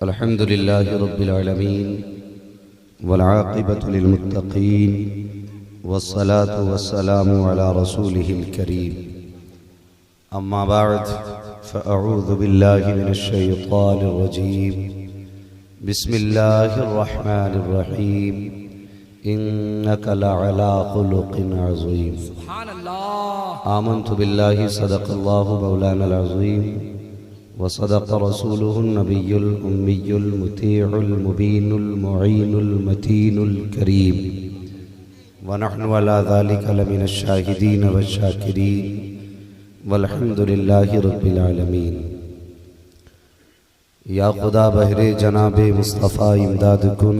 अल्हम्दुलिल्लाहि रब्बिल आलमीन वल आक़िबतु लिल मुत्तक़ीन वस्सलातु वस्सलामु अला रसूलिहिल करीम। अम्मा बअद फ़अऊज़ु बिल्लाहि मिनश शैतानिर रजीम। बिस्मिल्लाहिर रहमानिर रहीम। इन्नका लअला खुलुक़िन अज़ीम। सुब्हानल्लाह। आमन्तु बिल्लाहि सदक़ल्लाहु मौलानल अज़ीम व सदक़ रसूलुहुन नबियुल उम्मियुल मुतीउल मुबीनुल मुईनुल मतीनुल करीम व नहनु अला ज़ालिका लमिनश शाहिदीन वश्शाकिरीन वल्हम्दुलिल्लाहि रब्बिल आलमीन। या खुदा बहरे जनाबे मुस्तफ़ा इमदाद कुन,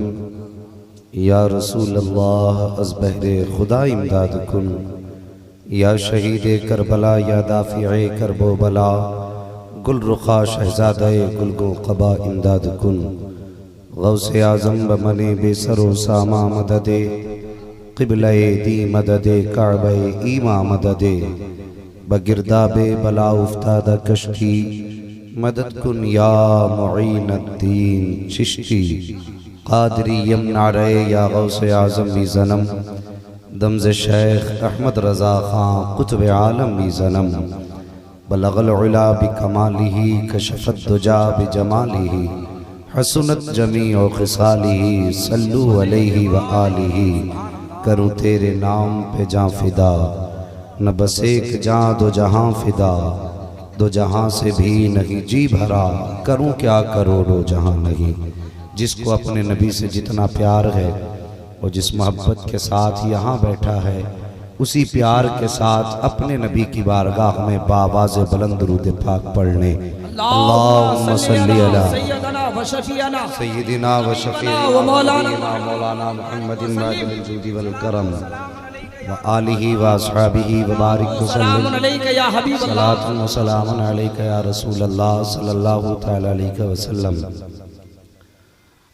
या रसूल अल्लाह अज़ बहरे खुदा इमदाद कुन, या शहीदे करबला या दाफ़िए करबो बला, गुल रुखा शहज़ादे गुलगो क़बा इमदाद कुन। गौसे आज़म बमने बेसरो सामा मददे, क़िबले दी मददे काबे ईमा मददे, बगिरदाबे बला उफ्तादा कश्ती मदद कुन या मुईनुद्दीन चिश्ती। क़ादरी यमना रहे या गौसे आज़म भी ज़नम, दमज़े शेख अहमद रज़ा ख़ां कुतुब आलम भी ज़नम। बलगल उला बिकमालिही कशफत दुजा बिजमालिही, हसनत जमीअ ख़िसालिही सल्लु अलैहि व आलिही। करूँ तेरे नाम पे जाँ फ़िदा, न बस एक जाँ दो जहाँ फ़िदा, दो जहाँ से भी नहीं जी भरा, करूँ क्या करोड़ों जहाँ नहीं। जिसको अपने नबी से जितना प्यार है और जिस मोहब्बत के साथ यहाँ बैठा है, उसी प्यार के साथ अपने नबी की बारगाह में बावाज़े बुलंद दुरूद पाक पढ़ने। अल्लाहुम्मा सल्ली अला सय्यदना व शफीअना सय्यदिना व शफीअना व मौलाना मुहम्मदिन वाजिल जूदी वल करम व आलिही व अस्हाबिही व बारिक वसल्लम अलैका या हबीब अल्लाह सल्लल्लाहु व सलामुन अलैका या रसूल अल्लाह सल्लल्लाहु तआला अलैहि वसल्लम।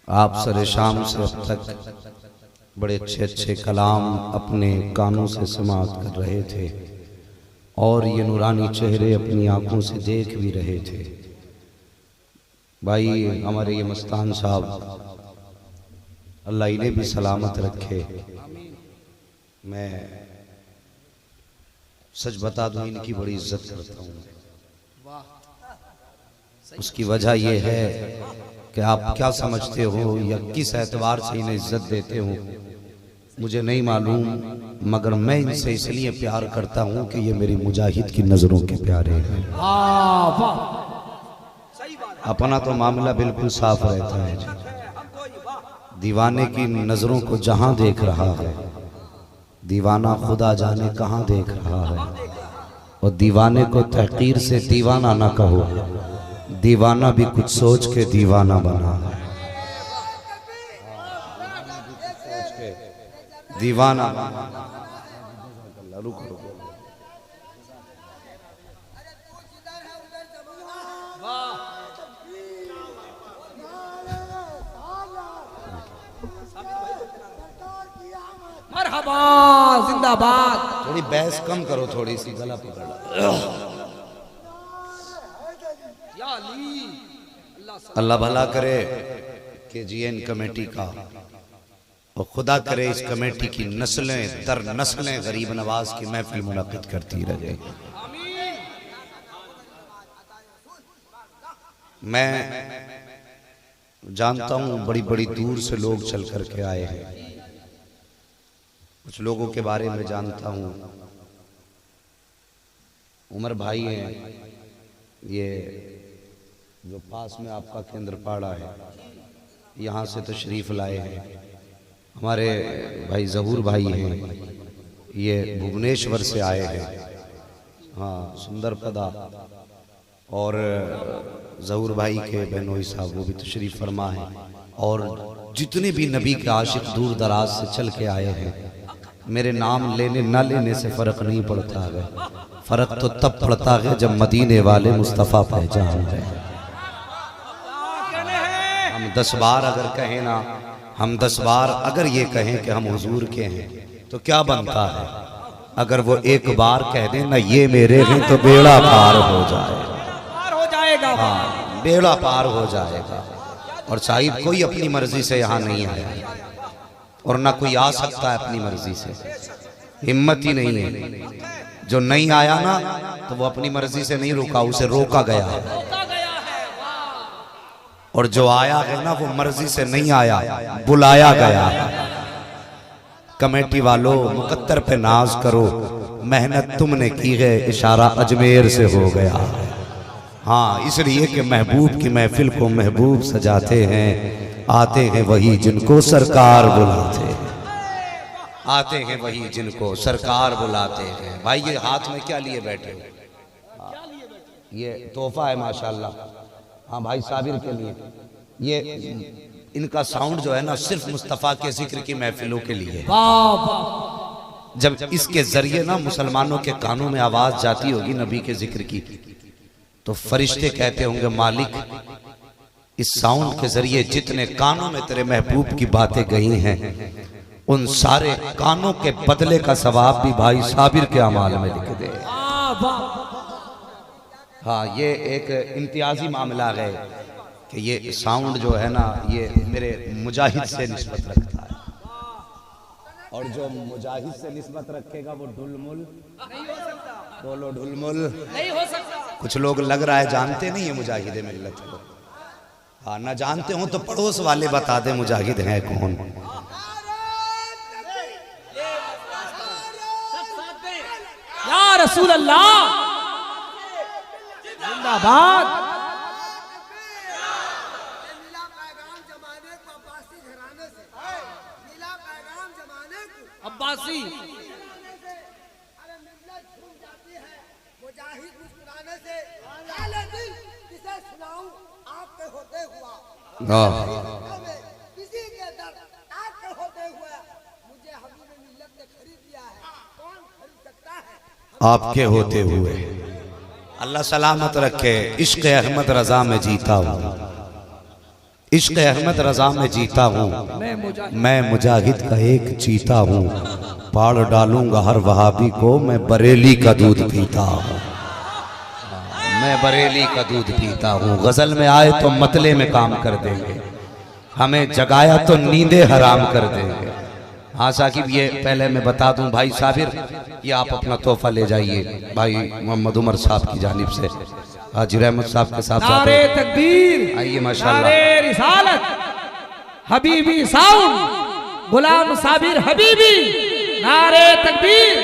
आप सरे शाम से अब तक बड़े अच्छे अच्छे कलाम अपने कानों से समाअत कर रहे थे और ये नूरानी चेहरे अपनी आंखों से देख भी रहे थे। भाई हमारे ये मस्तान साहब, अल्लाह इन्हें भी सलामत रखे। मैं सच बता दूं, इनकी बड़ी इज्जत करता हूँ। उसकी वजह यह है कि आप क्या समझते हो या किस एतबार से इन्हें इज्जत देते हो मुझे नहीं मालूम, मगर मैं इनसे इसलिए प्यार करता हूं कि ये मेरी मुजाहिद की नजरों के प्यारे हैं। अपना तो मामला बिल्कुल साफ रहता है। दीवाने की नजरों को जहां देख रहा है, दीवाना खुदा जाने कहां देख रहा है। और दीवाने को तहकीर से दीवाना ना कहो, दीवाना भी कुछ सोच के दीवाना बना है। दीवाना रुको रुको, मरहबा जिंदाबाद। थोड़ी बहस कम करो, थोड़ी सी गला पकड़ अल्लाह भला करे कि जीएन कमेटी का, और खुदा करे इस कमेटी की नस्लें दर नस्लें गरीब नवाज की महफिल मुनक़िद करती रहे। मैं जानता हूँ बड़ी बड़ी दूर से लोग चल कर के आए हैं। कुछ लोगों के बारे में जानता हूँ। उमर भाई हैं, ये जो पास में आपका केंद्र पाड़ा है, यहाँ से तशरीफ़ लाए हैं। हमारे भाई ज़हूर भाई हैं, ये भुवनेश्वर से आए हैं। हाँ, सुंदर पदा। और ज़हूर भाई के बहनोई साहब वो भी तशरीफ़ फरमा है। और जितने भी नबी के आशिक दूर दराज से चल के आए हैं, मेरे नाम लेने ना लेने से फ़र्क नहीं पड़ता है। फ़र्क तो तब पड़ता है जब मदीने वाले मुस्तफ़ा पहचान गए। हम 10 बार अगर कहें ना, हम 10 बार अगर ये कहें कि हम हुजूर के हैं तो क्या बनता है। अगर वो एक बार कह दें ना ये मेरे हैं तो बेड़ा पार हो जाएगा। हाँ, बेड़ा पार हो जाएगा। और साहिब कोई अपनी मर्जी से यहाँ नहीं आया और ना कोई आ सकता है अपनी मर्जी से, हिम्मत ही नहीं है। जो नहीं आया ना तो वो अपनी मर्जी से नहीं रुका, उसे रोका गया। और जो आया है ना वो मर्जी से नहीं आया, बुलाया गया। कमेटी वालों मुकद्दर पे नाज करो, मेहनत तुमने की है, इशारा अजमेर से हो गया। हाँ, इसलिए कि महबूब की महफिल को महबूब सजाते हैं, आते हैं वही जिनको सरकार बुलाते हैं, आते हैं वही जिनको सरकार बुलाते हैं। भाई ये हाथ में क्या लिए बैठे हो? ये तोहफा है माशाल्लाह। हाँ भाई साबिर के लिए। ये इनका साउंड जो है ना सिर्फ मुस्तफ़ा के जिक्र की महफिलों के लिए। जब इसके जरिए ना मुसलमानों के कानों में आवाज जाती होगी नबी के जिक्र की, तो फरिश्ते कहते होंगे मालिक इस साउंड के जरिए जितने कानों में तेरे महबूब की बातें गई हैं उन सारे कानों के बदले का सवाब भी भाई साबिर के अमाल में लिख दे। हाँ, ये एक इम्तियाजी मामला है कि ये साउंड जो है ना ये मेरे मुजाहिद से निस्बत रखता है, और जो मुजाहिद से निस्बत रखेगा वो ढुलमुल नहीं हो सकता। बोलो ढुलमुल नहीं हो सकता। कुछ लोग लग रहा है जानते नहीं है मुजाहिद मिल्लत को। हाँ, ना जानते हो तो पड़ोस वाले बता दे मुजाहिद है कौन। या रसूल अल्लाह जिंदाबाद। अब्बासी मुजाहिद मुस्कुराने से किसे सुनाऊं आपके होते हुआ, किसी के दर्द आपके होते हुए मुझे हबीब मिल्लत ने खरीद लिया है, कौन खरीद सकता है आपके होते हुए। अल्लाह सलामत रखे। इश्क अहमद रजा में जीता हूँ, इश्क अहमद रजा में जीता हूँ, मैं मुजाहिद का एक चीता हूँ, पाड़ डालूंगा हर वहाबी को, मैं बरेली का दूध पीता हूँ, मैं बरेली का दूध पीता हूँ। गजल में आए तो मतले में काम कर देंगे, हमें जगाया तो नींदे हराम कर देंगे। हाँ साकिब, ये पहले मैं बता दूं भाई साबिर, ये आप अपना तोहफा ले जाइए भाई मोहम्मद उमर साहब की जानिब से, हाजी रहमत साहब के साथ नारे तकबीर, आइए माशाल्लाह। नारे रिसालत, हबीबी साउंड, गुलाम साबिर हबीबी, नारे तकबीर।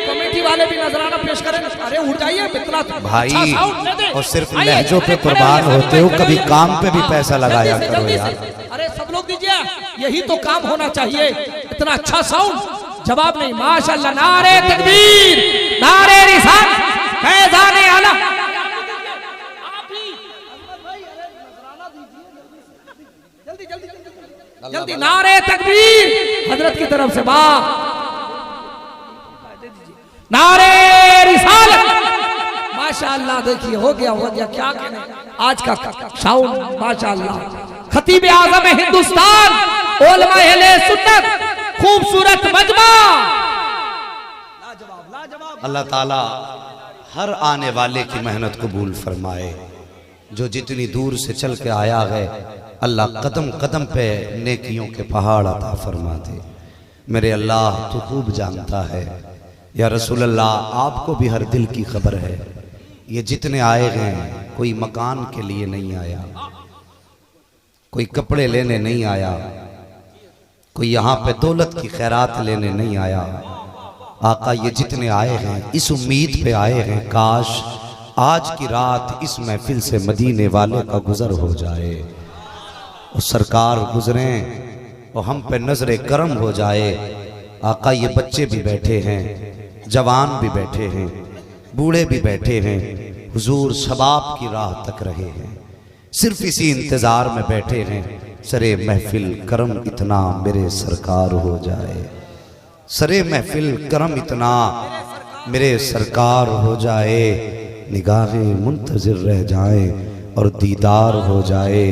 कमेटी वाले भी नजराना पेश करें। अरे उठ जाइए इतना भाई, अच्छा साउंड दे दे। और सिर्फ आइए, लहजों पे आइए, कुर्बान खड़े होते हो, खड़े कभी खड़े काम पे भी पैसा लगाया जल्दी से, करो जल्दी यार। से। अरे सब लोग दीजिए, यही तो काम होना चाहिए। इतना अच्छा साउंड, जवाब नहीं। माशाल्लाह, नारे तकबीर, नारे रिसालत, फैज़ाने आला। जल्दी नारे तकबीर हजरत की तरफ से। वाह, नारे रिसालत। माशाल्लाह, देखिए हो गया क्या कहने आज का साउंड माशाल्लाह। खतीब आजम हिंदुस्तान, उलमा अहले सुन्नत, खूबसूरत मजमा। अल्लाह ताला हर आने वाले की मेहनत कबूल फरमाए। जो जितनी दूर से चल के आया है अल्लाह कदम कदम पे नेकियों के पहाड़ अता फरमा दे। मेरे अल्लाह तो खूब जानता है। या रसूल अल्लाह, आपको भी हर दिल की खबर है। ये जितने आए हैं कोई मकान के लिए नहीं आया, कोई कपड़े लेने नहीं आया, कोई यहाँ पे दौलत की खैरात लेने नहीं आया। आका, ये जितने आए हैं इस उम्मीद पे आए हैं काश आज की रात इस महफिल से मदीने वाले का गुजर हो जाए और सरकार गुजरें और हम पे नजरे करम हो जाए। आका, ये बच्चे भी बैठे हैं, जवान भी बैठे हैं, बूढ़े भी बैठे हैं, हुजूर शबाब की राह तक रहे हैं, सिर्फ इसी इंतजार में बैठे हैं। सरे महफिल करम इतना मेरे सरकार हो जाए, सरे महफिल करम इतना मेरे सरकार हो जाए। निगाहें मुंतजिर रह जाए और दीदार हो जाए।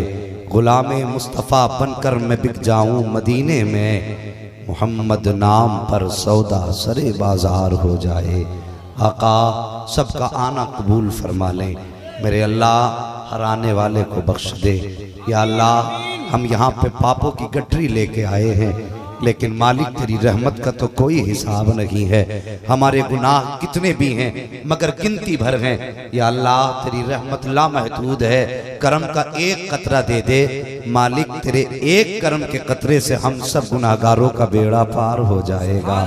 गुलामे मुस्तफ़ा बनकर मैं बिक जाऊं मदीने में, मोहम्मद नाम पर सौदा सरे बाजार हो जाए। आका, सबका आना कबूल फरमा लें। मेरे अल्लाह हर आने वाले को बख्श दे। या अल्लाह हम यहाँ पे पापों की गठरी लेके आए हैं, लेकिन मालिक तेरी रहमत का तो कोई हिसाब नहीं है। हमारे गुनाह कितने भी हैं मगर गिनती भर हैं। या अल्लाह तेरी रहमत लामहदूद है, करम का एक कतरा दे दे मालिक, तेरे एक करम के कतरे से हम सब गुनाहगारों का बेड़ा पार हो जाएगा।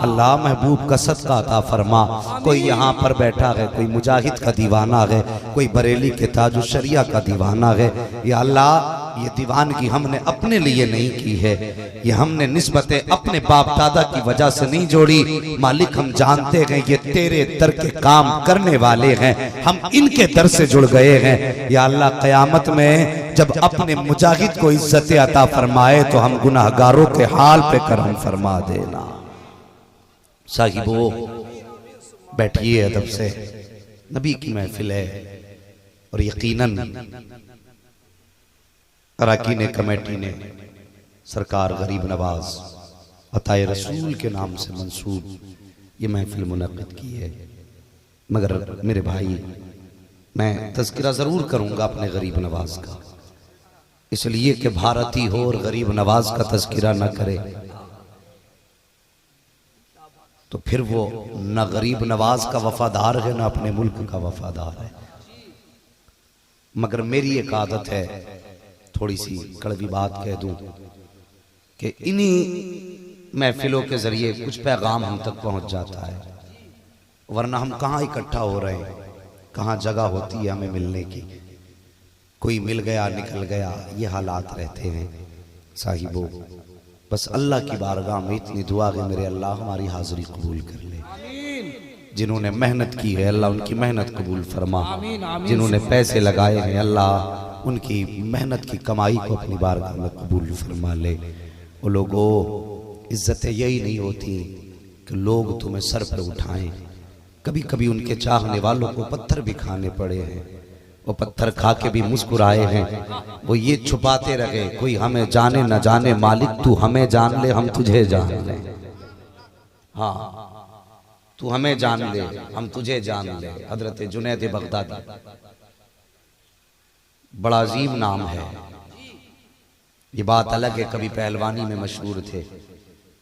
अल्लाह महबूब का सदका अता फरमा। कोई यहाँ पर बैठा है, कोई मुजाहिद का दीवाना है, कोई बरेली के ताजु शरिया का दीवाना है। या अल्लाह ये दीवानगी हमने अपने लिए नहीं की है, ये हमने निस्बतें अपने बाप दादा की वजह से नहीं जोड़ी। मालिक हम जानते हैं ये तेरे दर के काम करने वाले हैं, हम इनके दर से जुड़ गए हैं। या अल्लाह क़यामत में जब अपने मुजाहिद को इज्जत अता फरमाए तो हम गुनाहगारों के हाल पे करम फरमा देना। साहिबो बैठिए अदब से, नबी की महफिल है और यकीनन अरकान कमेटी ने सरकार गरीब नवाज अताए रसूल के नाम से मंसूब ये महफिल मुनक़्क़िद की है। मगर मेरे भाई, मैं तज़किरा ज़रूर करूँगा अपने गरीब नवाज का, इसलिए कि भारती हो और गरीब नवाज का तज़किरा न करे तो फिर वो न गरीब नवाज का वफादार है, न अपने मुल्क का वफादार है। मगर मेरी एक आदत है, थोड़ी सी कड़वी बात कह दूं कि इन्हीं महफिलों के जरिए कुछ पैगाम हम तक पहुंच जाता है, वरना हम कहाँ इकट्ठा हो रहे हैं, कहाँ जगह होती है हमें मिलने की। कोई मिल गया निकल गया, ये हालात रहते हैं। साहिबो बस अल्लाह की बारगाह में इतनी दुआ है, मेरे अल्लाह हमारी हाजिरी कबूल कर ले। जिन्होंने मेहनत की है अल्लाह उनकी मेहनत कबूल फरमा, जिन्होंने पैसे लगाए हैं अल्लाह उनकी मेहनत की कमाई को अपनी बारगाह में कबूल फरमा ले। वो लोगों, इज्जतें यही नहीं होती कि लोग तुम्हें सर पर उठाएं, कभी कभी उनके चाहने वालों को पत्थर भी खाने पड़े हैं। वो पत्थर खा के भी मुस्कुराए हैं, वो ये छुपाते रहे कोई हमें जाने न जाने, मालिक तू हमें जान ले हम तुझे जान ले। हाँ, तू हमें जान ले हम तुझे जान ले। हजरत जुनैद बगदादी, बड़ा अजीम नाम है। ये बात अलग है, कभी पहलवानी में मशहूर थे,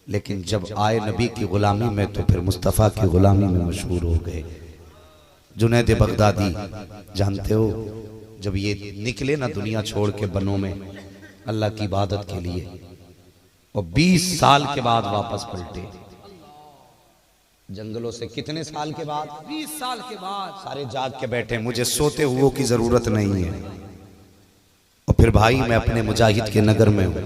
लेकिन जब आए नबी की गुलामी में तो फिर मुस्तफ़ा की गुलामी में मशहूर हो गए। जुनैद बगदादी जानते हो, जब ये निकले ना दुनिया छोड़ के बनों में अल्लाह की इबादत के लिए, और 20 साल के बाद वापस पलटे जंगलों से। कितने साल के बाद? 20 साल के बाद। सारे जाग के बैठे, मुझे सोते हुए की जरूरत नहीं है। और फिर भाई मैं अपने मुजाहिद के नगर में हूँ,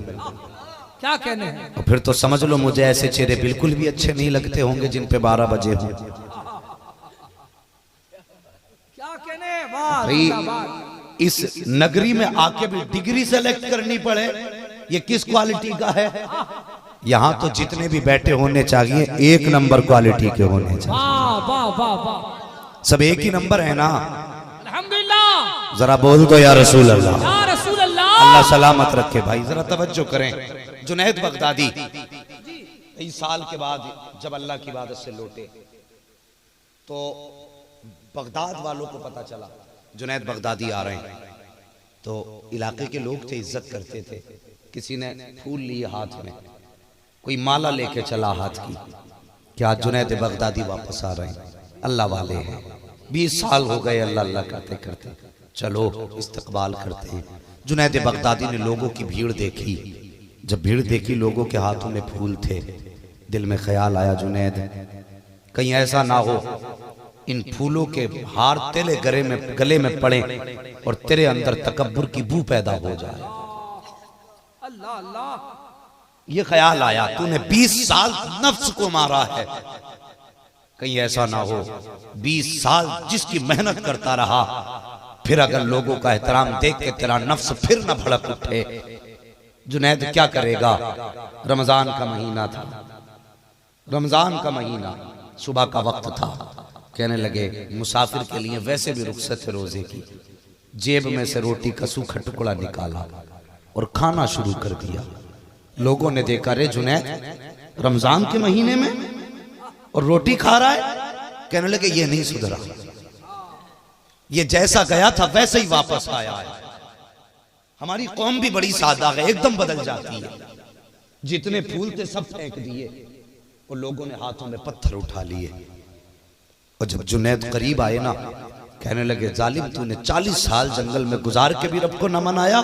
क्या कहने हैं? और फिर तो समझ लो मुझे ऐसे चेहरे बिल्कुल भी अच्छे नहीं लगते होंगे जिन पे 12 बजे हो। क्या कहने? भाई इस नगरी में आके भी डिग्री सेलेक्ट करनी पड़े, ये किस क्वालिटी का है? यहाँ तो जितने भी बैठे होने चाहिए एक नंबर क्वालिटी के होने चाहिए। वाह वाह वाह वाह, सब एक ही नंबर है ना? अल्हम्दुलिल्लाह। जरा बोल दो या रसूल अल्लाह। या रसूल अल्लाह। अल्लाह सलामत रखे। भाई जरा तवज्जो करें। जुनैद बगदादी 23 साल के बाद जब अल्लाह की इबादत से लौटे तो बगदाद वालों को पता चला जुनैद बगदादी आ रहे हैं। तो इलाके के लोग थे, इज्जत करते थे। किसी ने फूल लिए हाथ में, कोई माला लेके चला हाथ की, क्या जुनैद बगदादी वापस आ रहे हैं, अल्लाह वाले हैं। 20 साल हो गए अल्लाह अल्लाह करते करते, चलो इस्तकबाल करते हैं। जुनैद बगदादी ने लोगों की भीड़ देखी, जब भीड़ देखी लोगों के हाथों में फूल थे, दिल में ख्याल आया जुनैद कहीं ऐसा ना हो इन फूलों के हार तेरे गले में पड़े और तेरे अंदर तकब्बुर की बू पैदा हो जाए। अल्लाह अल्लाह, ये ख्याल आया। तूने 20 साल नफ्स को मारा है, कहीं ऐसा ना हो 20 साल जिसकी मेहनत करता रहा, फिर अगर लोगों का एहतराम देख के तेरा नफ्स फिर न भड़क उठे। जुनैद क्या करेगा? रमजान का महीना था, रमजान का महीना, सुबह का वक्त था। कहने लगे मुसाफिर के लिए वैसे भी रुखसत है रोजे की। जेब में से रोटी का सूखा टुकड़ा निकाला और खाना शुरू कर दिया। लोगों ने देखा, रे जुनैद रमजान के महीने में और रोटी खा रहा है। कहने लगे ये नहीं सुधरा, ये जैसा गया था वैसे ही वापस आया है। हमारी कौम भी बड़ी सादा है, एकदम बदल जाती है। जितने फूल थे सब फेंक दिए और लोगों ने हाथों में पत्थर उठा लिए। और जब जुनैद करीब आए ना, कहने लगे जालिम तूने 40 साल जंगल में गुजार के भी रब को न मनाया,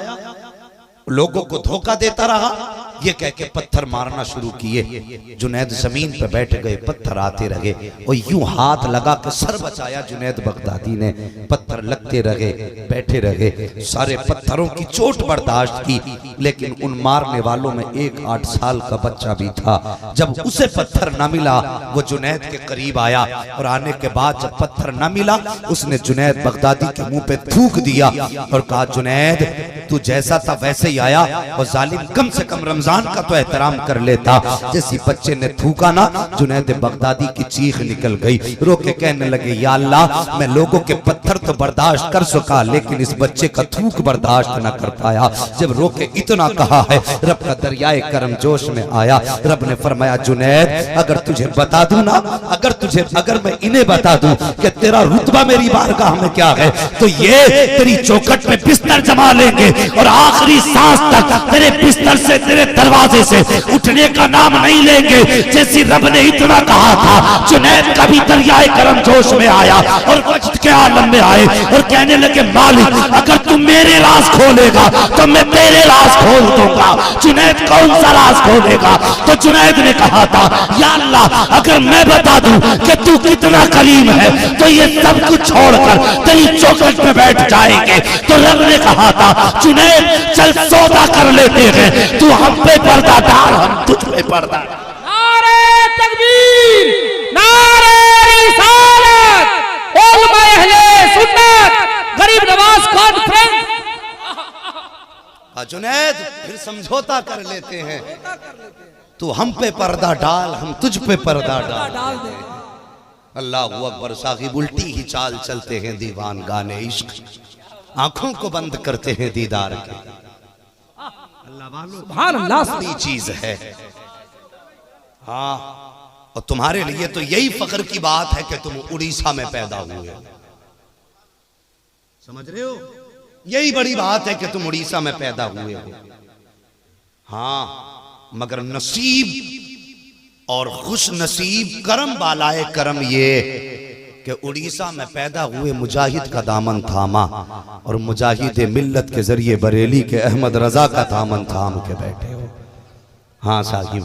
लोगों को धोखा देता रहा। ये कह के पत्थर मारना शुरू किए। जुनैद जमीन पे बैठ गए, पत्थर आते रहे और यूं हाथ लगा के सर बचाया जुनैद बगदादी ने। पत्थर लगते रहे, बैठे रहे, सारे पत्थरों की चोट बर्दाश्त की, लेकिन उन मारने वालों में एक 8 साल का बच्चा भी था। जब उसे पत्थर न मिला वो जुनैद के करीब आया और आने के बाद जब पत्थर न मिला उसने जुनैद बगदादी के मुंह पे थूक दिया और कहा जुनैद तू जैसा था वैसे ही आया और जालिम कम से कम रमजान का तो एहतराम कर लेता। जैसी बच्चे ने थूका ना, जुनैद बगदादी की चीख निकल गई। रो के कहने लगे या अल्लाह मैं लोगों के पत्थर तो बर्दाश्त कर सका लेकिन इस बच्चे का थूक बर्दाश्त न कर पाया। जब रो के इतना कहा है रब का दरियाए करम जोश में आया। रब ने फरमाया जुनैद अगर तुझे बता दूं ना, अगर मैं इन्हें बता दूं कि तेरा रुतबा मेरी बारगाह में क्या है तो ये तेरी चौखट में बिस्तर जमा लेंगे और आखिरी सांस तक तेरे बिस्तर से तेरे दरवाजे से उठने का नाम नहीं लेंगे। जैसी रब ने इतना कहा था जुनैद का भी दरियाए करम जोश में आया और वजद के आलम में आए और कहने लगे मालिक अगर तू मेरे राज खोलेगा तो मैं तेरे राज खोल दूंगा। जुनैद कौन सा राज खोलेगा? तो जुनैद ने कहा था या अल्लाह अगर मैं बता दूं कि तू कितना करीम है तो ये सब कुछ छोड़कर तेरी चौखट पे बैठ जाएंगे। तो रब ने कहा था जुनैद चल सौदा कर लेते हैं, तू हम पे पर्दा डाल हम तुझ पे पर्दा। नारे तकबीर, नारे रिसालत, उलमा अहले सुन्नत, गरीब नवाज कॉन्फ्रेंस। जुनैद फिर समझौता कर लेते हैं, तू हम पे पर्दा डाल हम तुझ पे पर्दा डाल दे। अल्लाह अकबर। साहिब उल्टी ही चाल चलते हैं दीवान गाने इश्क, आंखों को बंद करते हैं दीदार के। सुभान अल्लाह चीज है। हाँ और तुम्हारे लिए तो यही फख्र की बात है कि तुम उड़ीसा में पैदा हुए। समझ रहे हो? यही बड़ी बात है कि तुम उड़ीसा में पैदा हुए हो। हाँ मगर नसीब और खुश नसीब करम बालाए करम ये कि उड़ीसा में पैदा हुए मुजाहिद का दामन थामा और मुजाहिद मिल्लत के जरिए बरेली के अहमद रजा का दामन थाम के बैठे हो। हाँ साहिब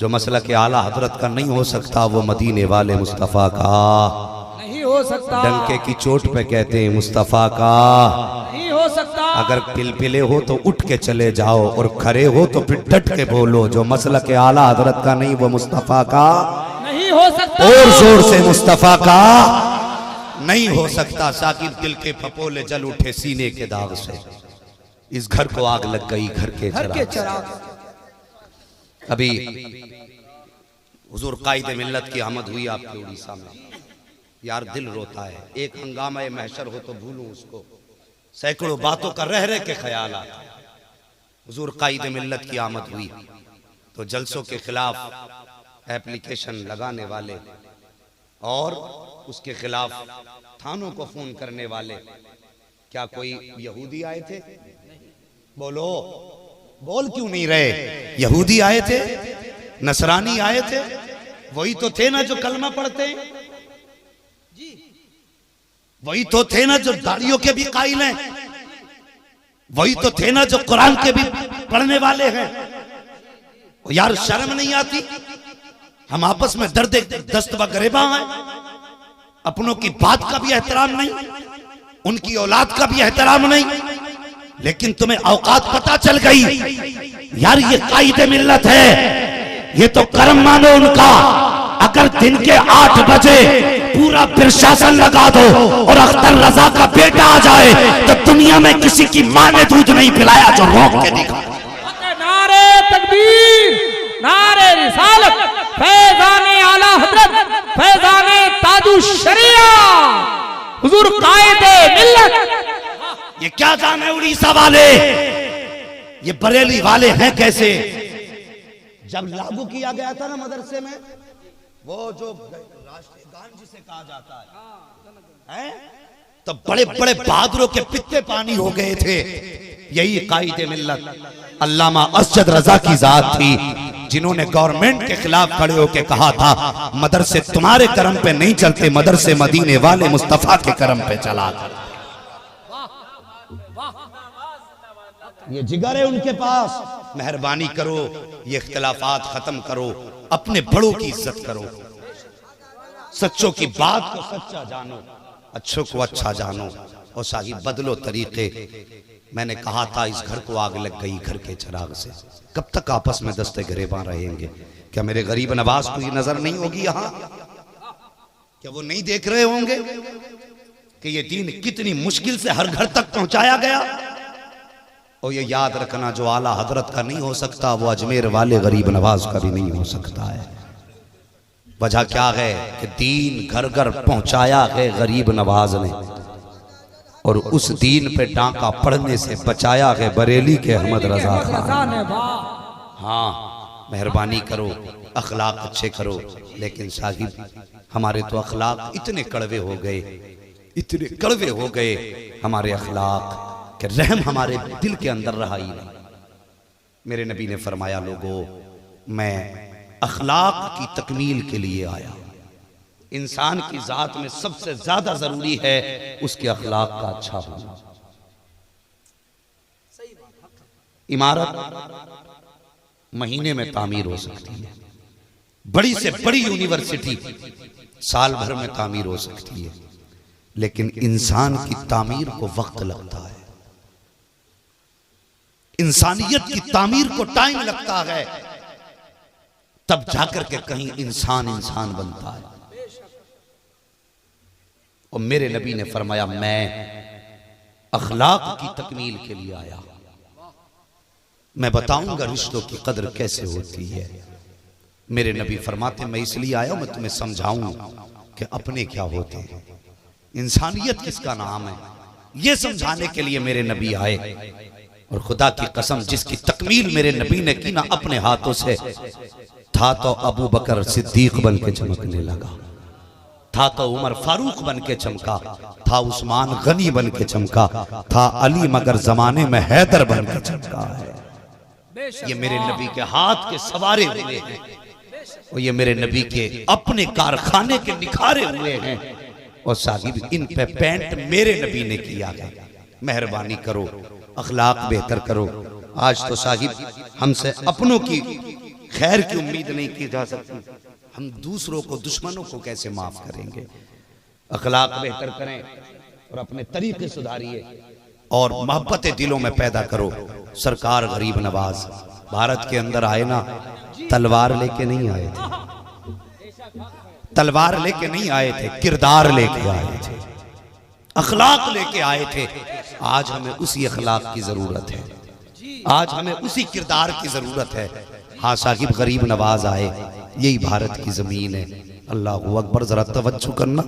जो मसला के आला हजरत का नहीं हो सकता वो मदीने वाले मुस्तफ़ा का नहीं हो सकता। डंके की चोट पे कहते हैं मुस्तफ़ा का नहीं हो सकता। अगर पिलपिले हो तो उठ के चले जाओ और खड़े हो तो फिर डट के बोलो। जो मसला के आला हजरत का नहीं वो मुस्तफ़ा का नहीं हो सकता। और जोर से मुस्तफ़ा का नहीं हो सकता। साकिब दिल के फपोले जल उठे सीने के दाग से, इस घर को आग लग गई घर के चराग। अभी हुजूर कायदे मिल्लत की आमद हुई आपके उड़ीसा में, यार दिल रोता है। एक हंगामा महशर हो तो भूलूं उसको, सैकड़ों बातों का रह रह के ख्याल आता। हुजूर कायदे मिल्लत की आमद हुई तो जलसों के खिलाफ एप्लीकेशन लगाने वाले और उसके खिलाफ थानों को फोन करने वाले, क्या कोई यहूदी आए थे? बोलो, बोल क्यों नहीं रहे? यहूदी आए थे, नसरानी आए थे, वही तो थे ना जो कलमा पढ़ते हैं, वही तो थे ना जो दाढ़ियों के भी कायल हैं, वही तो थे ना जो कुरान के भी पढ़ने वाले हैं। यार शर्म नहीं आती? हम आपस में दर्द दस्त व गरेबा हैं, अपनों की बात का भी एहतराम नहीं, उनकी औलाद का भी एहतराम नहीं, लेकिन तुम्हें औकात पता चल गई। यार ये कायदे मिल्लत है, ये तो कर्म मानो उनका। अगर दिन के 8 बजे पूरा प्रशासन लगा दो और अख्तर रजा का बेटा आ जाए तो दुनिया में किसी की मां ने दूध नहीं पिलाया जो रोक के दिखा। नारे तकबीर, नारे रिसालत, फैज़ाने आला हजरत, फैज़ाने ताजु शरिया, हुजूर कायदे मिल्लत। ये क्या जाने उड़ीसा वाले, ये बरेली वाले हैं कैसे? जब लागू किया गया था ना मदरसे में वो जो राष्ट्रीय गान जिसे कहा जाता है, तो बड़े बड़े बहादुरों के पित्ते पानी हो गए थे। यही कायदे मिल्लत अल्लामा असद रजा की जात थी, जिन्होंने गवर्नमेंट के खिलाफ खड़े होकर कहा था मदरसे तुम्हारे करम पे नहीं चलते, मदरसे मदीने वाले मुस्तफा के करम पे चला। ये जिगर है उनके पास। मेहरबानी करो, ये इख्तिलाफात खत्म करो, अपने बड़ों की इज्जत करो, सच्चों की बात को सच्चा जानो, अच्छों को अच्छा जानो, और साहिब बदलो तरीके। मैंने कहा था इस घर को आग लग गई घर के चिराग से, कब तक आपस में दस्ते गिरेबान रहेंगे? क्या मेरे गरीब नवाज को ये नजर नहीं होगी यहाँ? क्या वो नहीं देख रहे होंगे कि ये दीन कितनी मुश्किल से हर घर तक पहुंचाया गया? और ये याद रखना, जो आला हजरत का नहीं हो सकता वो अजमेर वाले गरीब नवाज का भी नहीं हो सकता है। वजह क्या है कि दीन घर घर पहुंचाया है गरीब नवाज ने, और उस दीन पे डांका पड़ने से बचाया है बरेली के अहमद रजा खान। हाँ, मेहरबानी करो, अखलाक अच्छे करो। लेकिन साहिब हमारे तो अखलाक इतने कड़वे हो गए, इतने कड़वे हो गए हमारे अखलाक कि रहम हमारे दिल के अंदर रहा ही नहीं। मेरे नबी ने फरमाया, लोगों मैं अखलाक की तकमील के लिए आया। इंसान की जात में सबसे ज्यादा जरूरी है उसके अखलाक का अच्छा होना। इमारत महीने में तामीर हो सकती है, बड़ी से बड़ी यूनिवर्सिटी साल भर में तामीर हो सकती है, लेकिन इंसान की तामीर को वक्त लगता है। इंसानियत की तामीर को टाइम लगता है, तब जाकर के कहीं इंसान इंसान बनता है। और मेरे नबी ने फरमाया, मैं अखलाक की तकमील के लिए आया। मैं बताऊंगा रिश्तों की कदर कैसे होती है। मेरे नबी फरमाते, मैं इसलिए आया हूं मैं तुम्हें समझाऊं कि अपने क्या होते हैं, इंसानियत किसका नाम है, यह समझाने के लिए मेरे नबी आए। और खुदा की कसम, जिसकी तकमील मेरे नबी ने की ना अपने हाथों से, था तो अबू बकर सिद्दीक बन के चमकने लगा, था तो उमर फारूक बन के चमका, था उस्मान गनी बन के चमका, था अली मगर जमाने में हैदर बन के चमका है। ये मेरे नबी के हाथ के सवारे हुए हैं, और ये मेरे नबी के अपने कारखाने के निखारे हुए हैं। और साहिब इन पे पेंट मेरे नबी ने किया है। मेहरबानी करो, अखलाक बेहतर करो। आज तो साहिब हमसे अपनों की खैर की उम्मीद नहीं की जा सकती, हम दूसरों को, दुश्मनों को कैसे माफ करेंगे? अखलाक बेहतर करें और अपने तरीके सुधारिए और मोहब्बत दिलों में पैदा करो। सरकार गरीब नवाज भारत के अंदर आए ना, तलवार लेके नहीं आए थे, तलवार लेके नहीं आए थे, किरदार लेके आए थे, अखलाक लेके आए थे। आज हमें उसी अखलाक की जरूरत है, आज हमें उसी किरदार की जरूरत है। हाँ साहिब, गरीब नवाज आए, यही भारत की जमीन है। अल्लाह अकबर, जरा तवज्जो करना,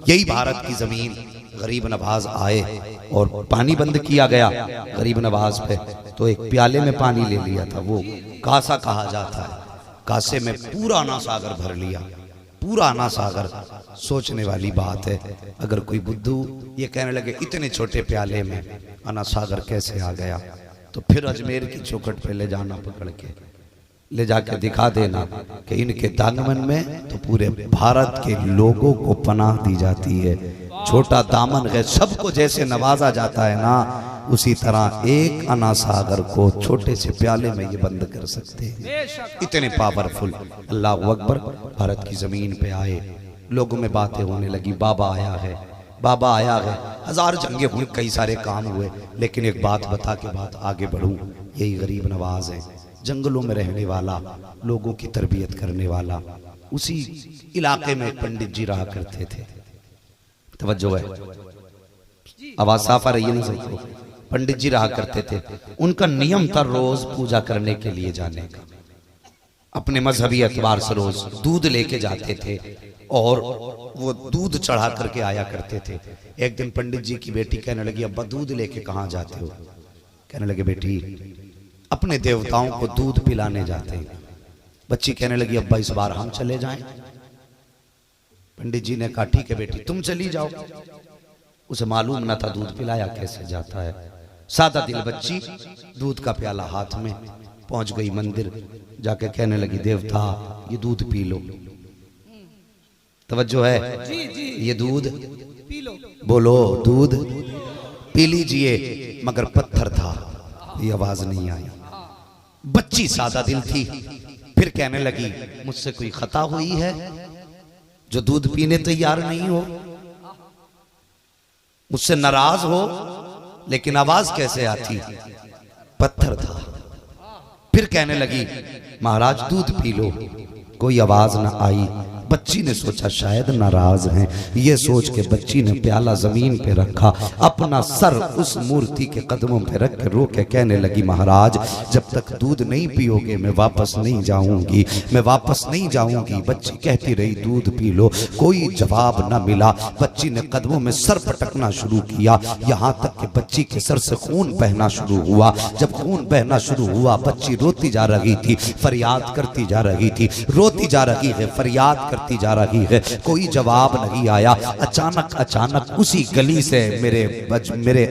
यही भारत की जमीन। गरीब नवाज आए और पानी बंद किया गया गरीब नवाज पे, तो एक प्याले में पानी ले लिया था, वो कासा कहा जाता है। कासे में पूरा अना सागर भर लिया, पूरा अना सागर। सोचने वाली बात है, अगर कोई बुद्धू ये कहने लगे इतने छोटे प्याले में अना सागर कैसे आ गया, तो फिर अजमेर की चौखट पे ले जाना, पकड़ के ले जाके दिखा देना कि इनके दामन में तो पूरे भारत के लोगों को पनाह दी जाती है। छोटा दामन है, सबको जैसे नवाजा जाता है ना, उसी तरह एक अना सागर को छोटे से प्याले में ये बंद कर सकते हैं। इतने पावरफुल। अल्लाह अकबर। भारत की जमीन पे आए, लोगों में बातें होने लगी, बाबा आया है, बाबा आया है। हजार जंगे हुई, कई सारे काम हुए, लेकिन एक बात बता के बात आगे बढ़ूं, यही गरीब नवाज है, जंगलों में रहने वाला, लोगों की तरबियत करने वाला। उसी इलाके में पंडित जी रहा करते थे। तवज्जो है, आवाज साफ आ रही है ना सबको? पंडित जी रहा करते थे, उनका नियम था रोज पूजा करने के लिए जाने का। अपने मजहबी एतबार से रोज दूध लेके जाते थे और वो दूध चढ़ा करके आया करते थे। एक दिन पंडित जी की बेटी कहने लगी, अब्बा दूध लेके कहाँ जाते हो? कहने लगे, बेटी अपने देवताओं को दूध पिलाने जाते हैं। बच्ची कहने लगी, अब्बा इस बार हम चले जाएं। पंडित जी ने कहा, ठीक है बेटी तुम चली जाओ। उसे मालूम ना था दूध पिलाया कैसे जाता है। सादा दिल बच्ची दूध का प्याला हाथ में पहुंच गई मंदिर, जाके कहने लगी देवता ये दूध पी लो। तवज्जो है, ये दूध पी लो। बोलो दूध पी लीजिए। मगर पत्थर था, ये आवाज नहीं आई। बच्ची सादा दिल थी, फिर कहने लगी मुझसे कोई खता हुई है जो दूध पीने तैयार नहीं हो, मुझसे नाराज हो। लेकिन आवाज कैसे आती, पत्थर था। फिर कहने लगी महाराज दूध पी लो, कोई आवाज ना आई। बच्ची ने सोचा शायद नाराज हैं, ये सोच के बच्ची ने प्याला जमीन पे रखा, अपना सर उस मूर्ति के कदमों पे रख के रो के कहने लगी महाराज जब तक दूध नहीं पियोगे मैं वापस नहीं जाऊंगी, मैं वापस नहीं जाऊंगी। बच्ची कहती रही दूध पी लो, कोई जवाब न मिला। बच्ची ने कदमों में सर पटकना शुरू किया, यहाँ तक कि बच्ची के सर से खून बहना शुरू हुआ। जब खून बहना शुरू हुआ बच्ची रोती जा रही थी, फरियाद करती जा रही थी, रोती जा रही है, फरियाद जा रही है, कोई जवाब नहीं आया। अचानक उसी गली से मेरे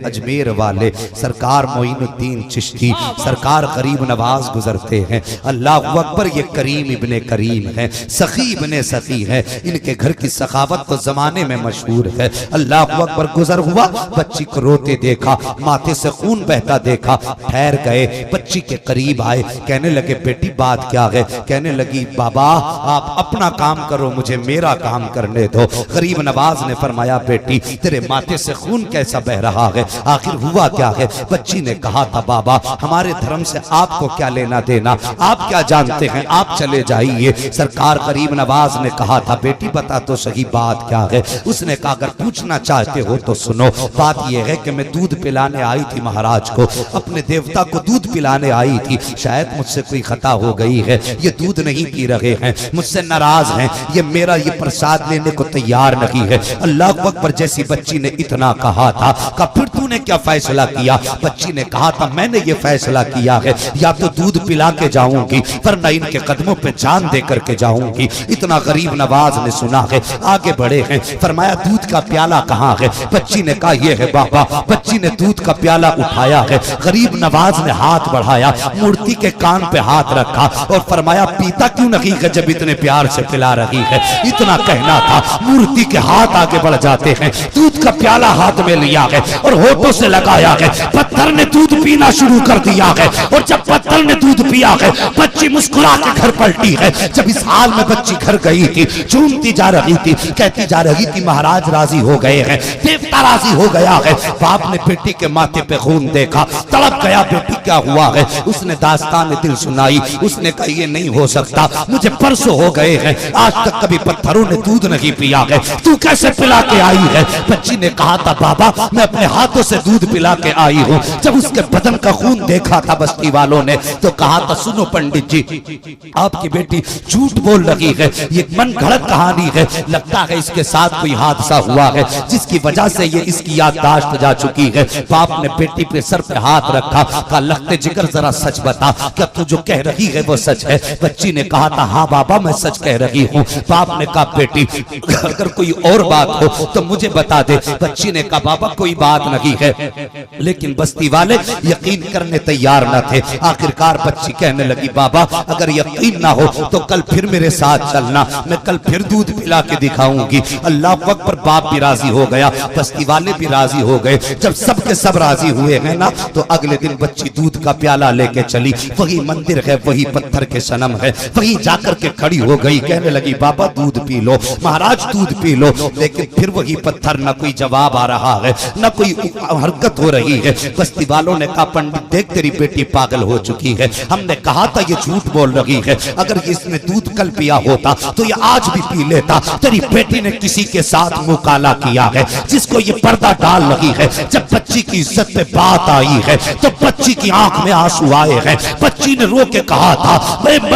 अजमेर वाले सरकार मोइनुद्दीन चिश्ती, सरकार गरीब नवाज गुजरते हैं। अल्लाह अकबर, ये करीम इब्ने करीम है, सखी इब्ने सखी है, इनके घर की सखावत तो जमाने में मशहूर है। अल्लाह अकबर गुजर हुआ, बच्ची को रोते देखा, माथे से खून बहता देखा, ठहर गए, बच्ची के करीब आए, कहने लगे बेटी बात क्या है। कहने लगी बाबा आप अपना काम करो, मुझे मेरा काम करने दो। गरीब नवाज ने फरमाया बेटी तेरे माथे से खून कैसा बह रहा है, आखिर हुआ क्या है। बच्ची ने कहा था बाबा हमारे धर्म से आपको क्या लेना देना, आप क्या जानते हैं, आप चले जाइए। सरकार गरीब नवाज ने कहा था बेटी बता तो सही बात क्या है। उसने कहा अगर पूछना चाहते हो तो सुनो, बात यह है कि मैं दूध पिलाने आई थी महाराज को, अपने देवता को दूध पिलाने आई थी, शायद मुझसे कोई खता हो गई है, ये दूध नहीं पी रहे हैं, मुझसे नाराज हैं, ये मेरा ये प्रसाद लेने को तैयार नहीं है। अल्लाह अकबर, जैसी बच्ची ने इतना कहा था फिर तूने क्या फैसला किया। बच्ची ने कहा था मैंने ये फैसला किया है या तो दूध पिला के जाऊंगी वरना इनके कदमों पे जान दे करके जाऊंगी। इतना गरीब नवाज ने सुना है, आगे बढ़े हैं, फरमाया दूध का प्याला कहाँ है। बच्ची ने कहा ये है बाबा। बच्ची ने दूध का प्याला उठाया है, गरीब नवाज ने हाथ बढ़ाया, मूर्ति के कान पे हाथ रखा और फरमाया पीता क्यों नहीं है जब इतने प्यार से पिला रही है। इतना कहना था, मूर्ति के हाथ आगे बढ़ जाते हैं, दूध का प्याला हाथ में लिया है और होठों से लगाया है। पत्थर ने दूध पीना शुरू कर दिया है और जब पत्थर ने दूध पिया है बच्ची मुस्कुरा के घर पलटी है। जब इस हाल में बच्ची घर गई थी, झूमती जा रही थी, कहती जा रही थी महाराज राजी हो गए हैं, देवता राजी हो गया है। बाप ने बेटी के माथे पे खून देखा, तड़प गया बेटी क्या हुआ है। उसने दास्तान दिल सुनाई, उसने कहा ये नहीं हो सकता, मुझे परसों हो गए हैं, आज तक कभी पत्थरों ने दूध नहीं पिया है, तू कैसे पिला के आई है। बच्ची ने कहा था बाबा मैं अपने हाथों से दूध पिला के आई हूँ। जब उसके बदन का खून देखा था बस्ती वालों ने तो कहा था सुनो पंडित जी आपकी बेटी झूठ बोल रही है, ये मन घड़त कहानी है, लगता है इसके साथ कोई हादसा हुआ है जिसकी वजह से ये इसकी याददाश्त जा चुकी है। बाप ने बेटी पे सर पे हाथ रखा, कहा लगते जिगर जरा सच बता, क्या तू जो कह रही है वो सच है। बच्ची ने कहा था हाँ बाबा मैं सच कह रही हूँ। बाप ने कहा बेटी अगर कोई और बात हो तो मुझे बता दे। बच्ची ने कहा बाबा कोई बात नहीं है, लेकिन बस्ती वाले यकीन करने तैयार न थे। आखिरकार बच्ची कहने लगी बाबा अगर यकीन ना हो तो कल फिर मेरे साथ चलना, मैं कल फिर दूध पिला के दिखाऊंगी। अल्लाह अकबर, बाप भी राजी हो गया, बस्ती वाले भी राजी हो गए। जब सब के सब राजी हुए हैं ना तो अगले दिन बच्ची दूध का प्याला लेके चली। वही मंदिर है, वही पत्थर के सनम है, वही जाकर के खड़ी हो गई, कहने लगी बाबा दूध पी लो, महाराज दूध पी लो। लेकिन फिर वही पत्थर, न कोई जवाब आ रहा है, न कोई हरकत हो रही है। बस्ती वालों ने कहा पंडित देख तेरी बेटी पागल हो चुकी है, हमने कहा था ये झूठ बोल रही है, अगर इसने दूध कल पिया होता तो ये आज भी पी लेता। तेरी बेटी ने किसी के साथ मुंह काला किया है जिसको ये पर्दा डाल रही है। जब बच्ची की इज्जत पे बात आई है तो बच्ची की आंख में आंसू आए हैं। बच्ची ने रो के कहा था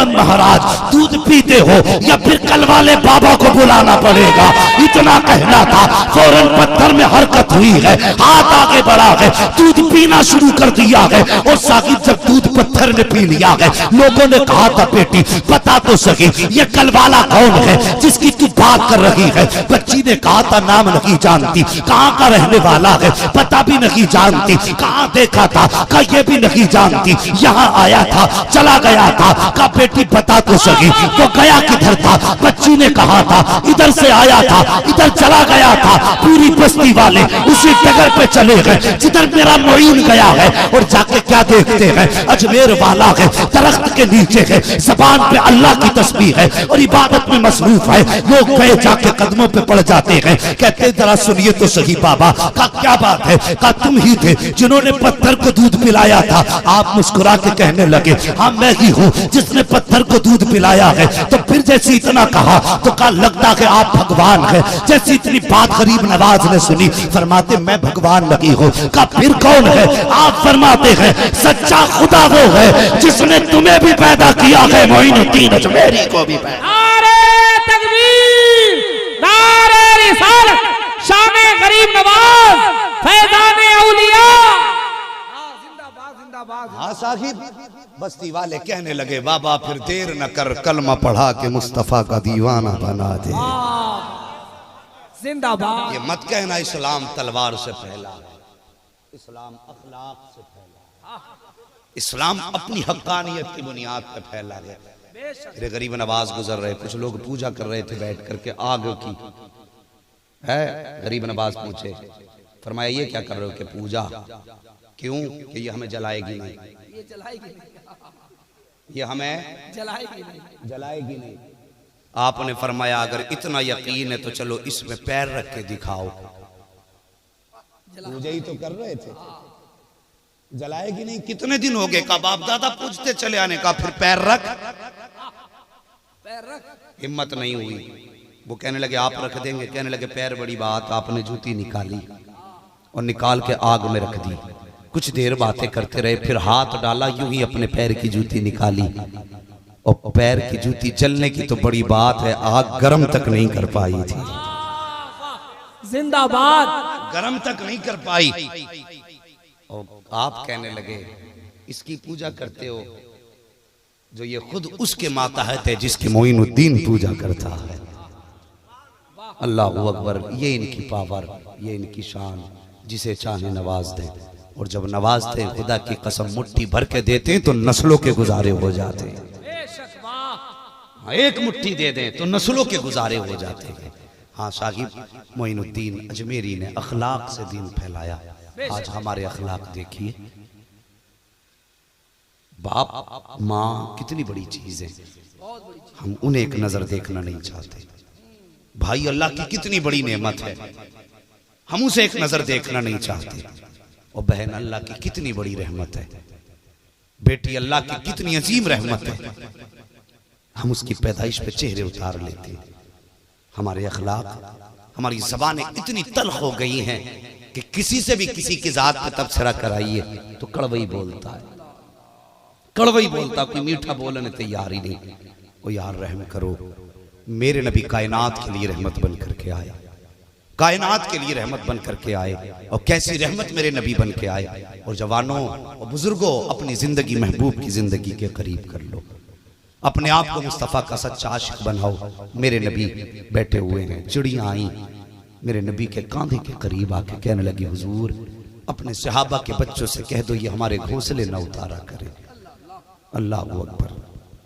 महाराज दूध पीते हो या फिर कल वाले बाबा को बुलाना पड़ेगा। इतना कहना था, फौरन पत्थर में हरकत हुई है, हाथ आगे बढ़ा है, दूध पीना शुरू कर दिया है। और साकिब जब दूध पत्थर ने पी लिया है, लोगों ने कहा था बेटी बता तो सके ये कलवाला कौन है जिसकी तू बात कर रही है। बच्ची ने कहा था नाम नहीं जानती, कहाँ का रहने वाला है पता भी नहीं जानती, कहाँ देखा था का ये भी नहीं जानती, यहाँ आया था चला गया था का बेटी बता तो सके तो गया किधर था। बच्ची ने कहा था इधर से आया था इधर चला गया था। पूरी बस्ती वाले उसी डगर पे चले गए जिधर मेरा मोइन गया है। और जाके क्या देखते हैं, अजमेर वाला है, दरख्त के नीचे है, जबान पे अल्लाह की तस्बीह है और इबादत में मसरूफ है। लोग गए जाके कदमों पे पड़ जाते हैं, कहते जरा सुनिए तो सही बाबा का क्या बात है, का तुम ही थे जिन्होंने पत्थर को दूध पिलाया था। आप मुस्कुरा के कहने लगे हाँ मैं ही हूँ जिसने पत्थर को दूध पिलाया है। तो फिर जैसे इतना कहा तो कहा लगता है आप भगवान है। जैसे इतनी बात गरीब नवाज ने सुनी, फरमाते मैं भगवान नहीं हूँ। का फिर कौन है? आप फरमाते हैं सच्चा खुदा वो है जिसने तुम्हें भी पैदा किया है, मोइनुद्दीन अजमेरी को भी पैदा। नारे तकबीर, नारे रिसालत, शान गरीब नवाज, फैजान औलिया। जिंदाबाद जिंदाबाद। हाँ साहिब, बस्ती वाले कहने लगे बाबा फिर देर न कर, कलमा पढ़ा के मुस्तफा का दीवाना बना दे। जिंदाबाद। ये मत कहना इस्लाम तलवार से फैला है, इस्लाम अखलाक से फैला है, इस्लाम अपनी हक्कानियत की बुनियाद पर फैला है। मेरे गरीब नवाज गुजर रहे, कुछ लोग पूजा कर रहे थे बैठ करके आग की है। गरीब नवाज पूछे, फरमाया ये क्या कर रहे हो कि पूजा क्यों कि ये हमें जलाएगी नहीं, ये जलाएगी नहीं, ये हमें जलाएगी नहीं, जलाएगी नहीं। आपने फरमाया अगर इतना यकीन है तो चलो इसमें पैर रख के दिखाओ। पूजा ही तो कर रहे थे, जलाएगी नहीं। कितने दिन हो गए का बाप दादा पूछते चले आने का, फिर पैर रख, पैर रख। हिम्मत नहीं हुई। वो कहने लगे आप रख देंगे, कहने लगे पैर बड़ी बात। आपने जूती निकाली और निकाल के आग में रख दी। कुछ देर बातें करते रहे, फिर हाथ डाला, यूं ही अपने पैर की जूती निकाली और पैर की जूती जलने की तो बड़ी बात है, आग गर्म तक नहीं कर पाई थी। जिंदाबाद। गर्म तक नहीं कर पाई। और आप कहने लगे इसकी पूजा करते हो जो ये खुद उसके मातहत है जिसकी मोइनुद्दीन पूजा करता है। अल्लाहु अकबर। ये इनकी पावर, ये इनकी शान, जिसे चाहे नवाज दे। और जब नवाजते हैं खुदा की कसम मुट्ठी भर के देते हैं तो नस्लों के गुजारे हो जाते हैं। एक मुट्ठी दे दें तो नस्लों के गुजारे हो जाते हैं। हाँ साहिब, मोइनुद्दीन अजमेरी ने अखलाक से दीन फैलाया। आज हमारे अखलाक देखिए, बाप माँ कितनी बड़ी चीज है, हम उन्हें एक नजर देखना नहीं चाहते। भाई अल्लाह की कितनी बड़ी नेमत है, हम उसे एक नजर देखना नहीं चाहते। और बहन अल्लाह की कितनी बड़ी रहमत है, बेटी अल्लाह की कितनी अजीम रहमत है, हम उसकी पैदाइश पे चेहरे उतार लेते हैं। हमारे अखलाक, हमारी ज़बानें इतनी तल्ख हो गई हैं कि किसी से भी किसी की जात पे तबसरा कराइए तो कड़वई बोलता है, कड़वई बोलता, कोई मीठा बोलने तैयार ही नहीं। ओ यार रहम करो, मेरे नबी कायनात के लिए रहमत बन करके आए, कायनात के लिए रहमत बन करके आए। और कैसी रहमत मेरे नबी बन के आए। और जवानों और बुजुर्गों, अपनी जिंदगी महबूब की जिंदगी के करीब कर लो, अपने आप को मुस्तफ़ा का सच्चा आशिक बनाओ। मेरे नबी बैठे हुए हैं, चिड़ियाँ आई मेरे नबी के कांधे के करीब आके कहने लगी हुजूर अपने सहाबा के बच्चों से कह दो ये हमारे घोंसले न उतारा करें। अल्लाह अकबर,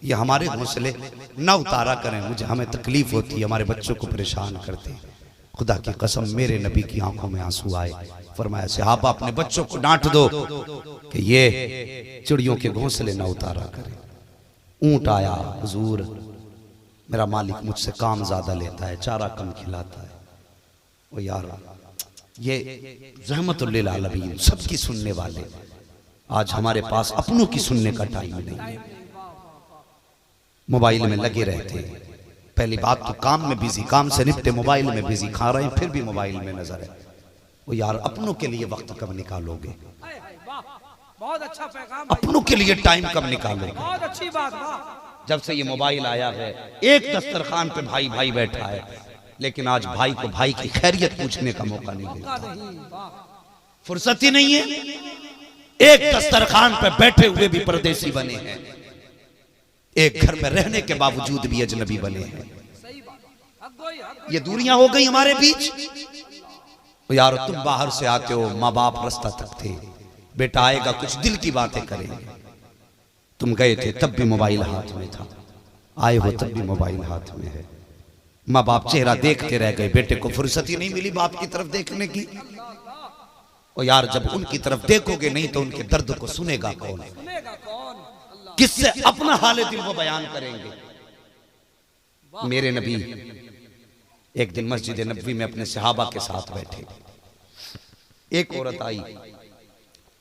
ये हमारे घोंसले न उतारा करें, मुझे हमें तकलीफ होती है, हमारे बच्चों को परेशान करते हैं। खुदा की कसम मेरे नबी की आंखों में आंसू आए। फरमाया सहाबा अपने बच्चों को डांट दो कि ये चिड़ियों के घोंसले न उतारा करें। ऊंट आया, हुजूर मेरा मालिक मुझसे काम ज्यादा लेता है, चारा कम खिलाता है। ओ यार ये रहमतुल लिल आलमीन, सबकी सुनने वाले। आज हमारे पास अपनों की सुनने का टाइम नहीं, मोबाइल में लगे रहते हैं। पहली बात तो काम में बिजी, काम से निपटे मोबाइल में बिजी, खा रहे हैं फिर भी मोबाइल में नजर है। वो यार अपनों के लिए वक्त कब निकालोगे, बहुत अच्छा पैगाम, अपनों के लिए टाइम कब निकालोगे। बहुत अच्छी बात। जब से ये मोबाइल आया है, एक दस्तरखान पे भाई भाई बैठा है, लेकिन आज भाई को भाई की खैरियत पूछने का मौका नहीं मिलता, नहीं, वाह। फुर्सत ही नहीं है। एक दस्तरखान पर बैठे हुए भी परदेसी बने हैं, एक घर में रहने के बावजूद भी अजनबी बने हैं। सही बात, हक गोई, हक गोई। ये दूरियां हो गई हमारे बीच। तो यार तुम बाहर से आते हो, माँ बाप रास्ता तक थे, बेटा आएगा कुछ दिल की बातें करेंगे। तुम गए थे तब भी मोबाइल हाथ में था, आए हो तब भी मोबाइल हाथ में है। माँ बाप चेहरा देखते रह गए, बेटे को फुर्सत ही नहीं मिली बाप की तरफ देखने की। और यार जब उनकी तरफ देखोगे नहीं तो उनके दर्द को सुनेगा कौन, सुनेगा कौन? अल्लाह। किससे अपना हाल दिल वो बयान करेंगे। मेरे नबी एक दिन मस्जिद नबवी में अपने सहाबा के साथ बैठे, एक औरत आई,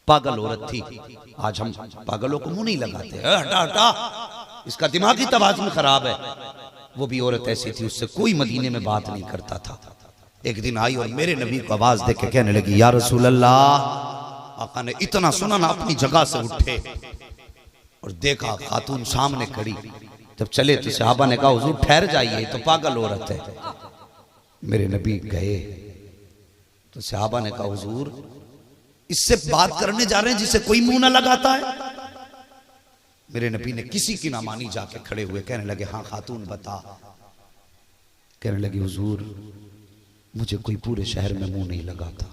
पागल औरत थी। आज हम पागलों को मुंह नहीं लगाते, हटा हटा, इसका दिमागी तवाज़ुन खराब है। वो भी औरत ऐसी थी, उससे कोई मदीने में बात नहीं करता था। एक दिन आई और मेरे नबी को आवाज दे के कहने लगी, या रसूल अल्लाह। आका ने इतना सुना ना, अपनी जगह से उठे और देखा खातून सामने खड़ी। जब चले तो सहाबा ने कहा, हुजूर ठहर जाइए, तो पागल औरत है। मेरे नबी गए तो सहाबा ने कहा, हुजूर इससे बात करने जा रहे हैं जिसे कोई मुंह ना लगाता है। मेरे नबी ने किसी की ना मानी, जाके खड़े हुए कहने लगे, हाँ खातून बता। कहने लगी, हुजूर मुझे कोई पूरे शहर में मुंह नहीं लगाता,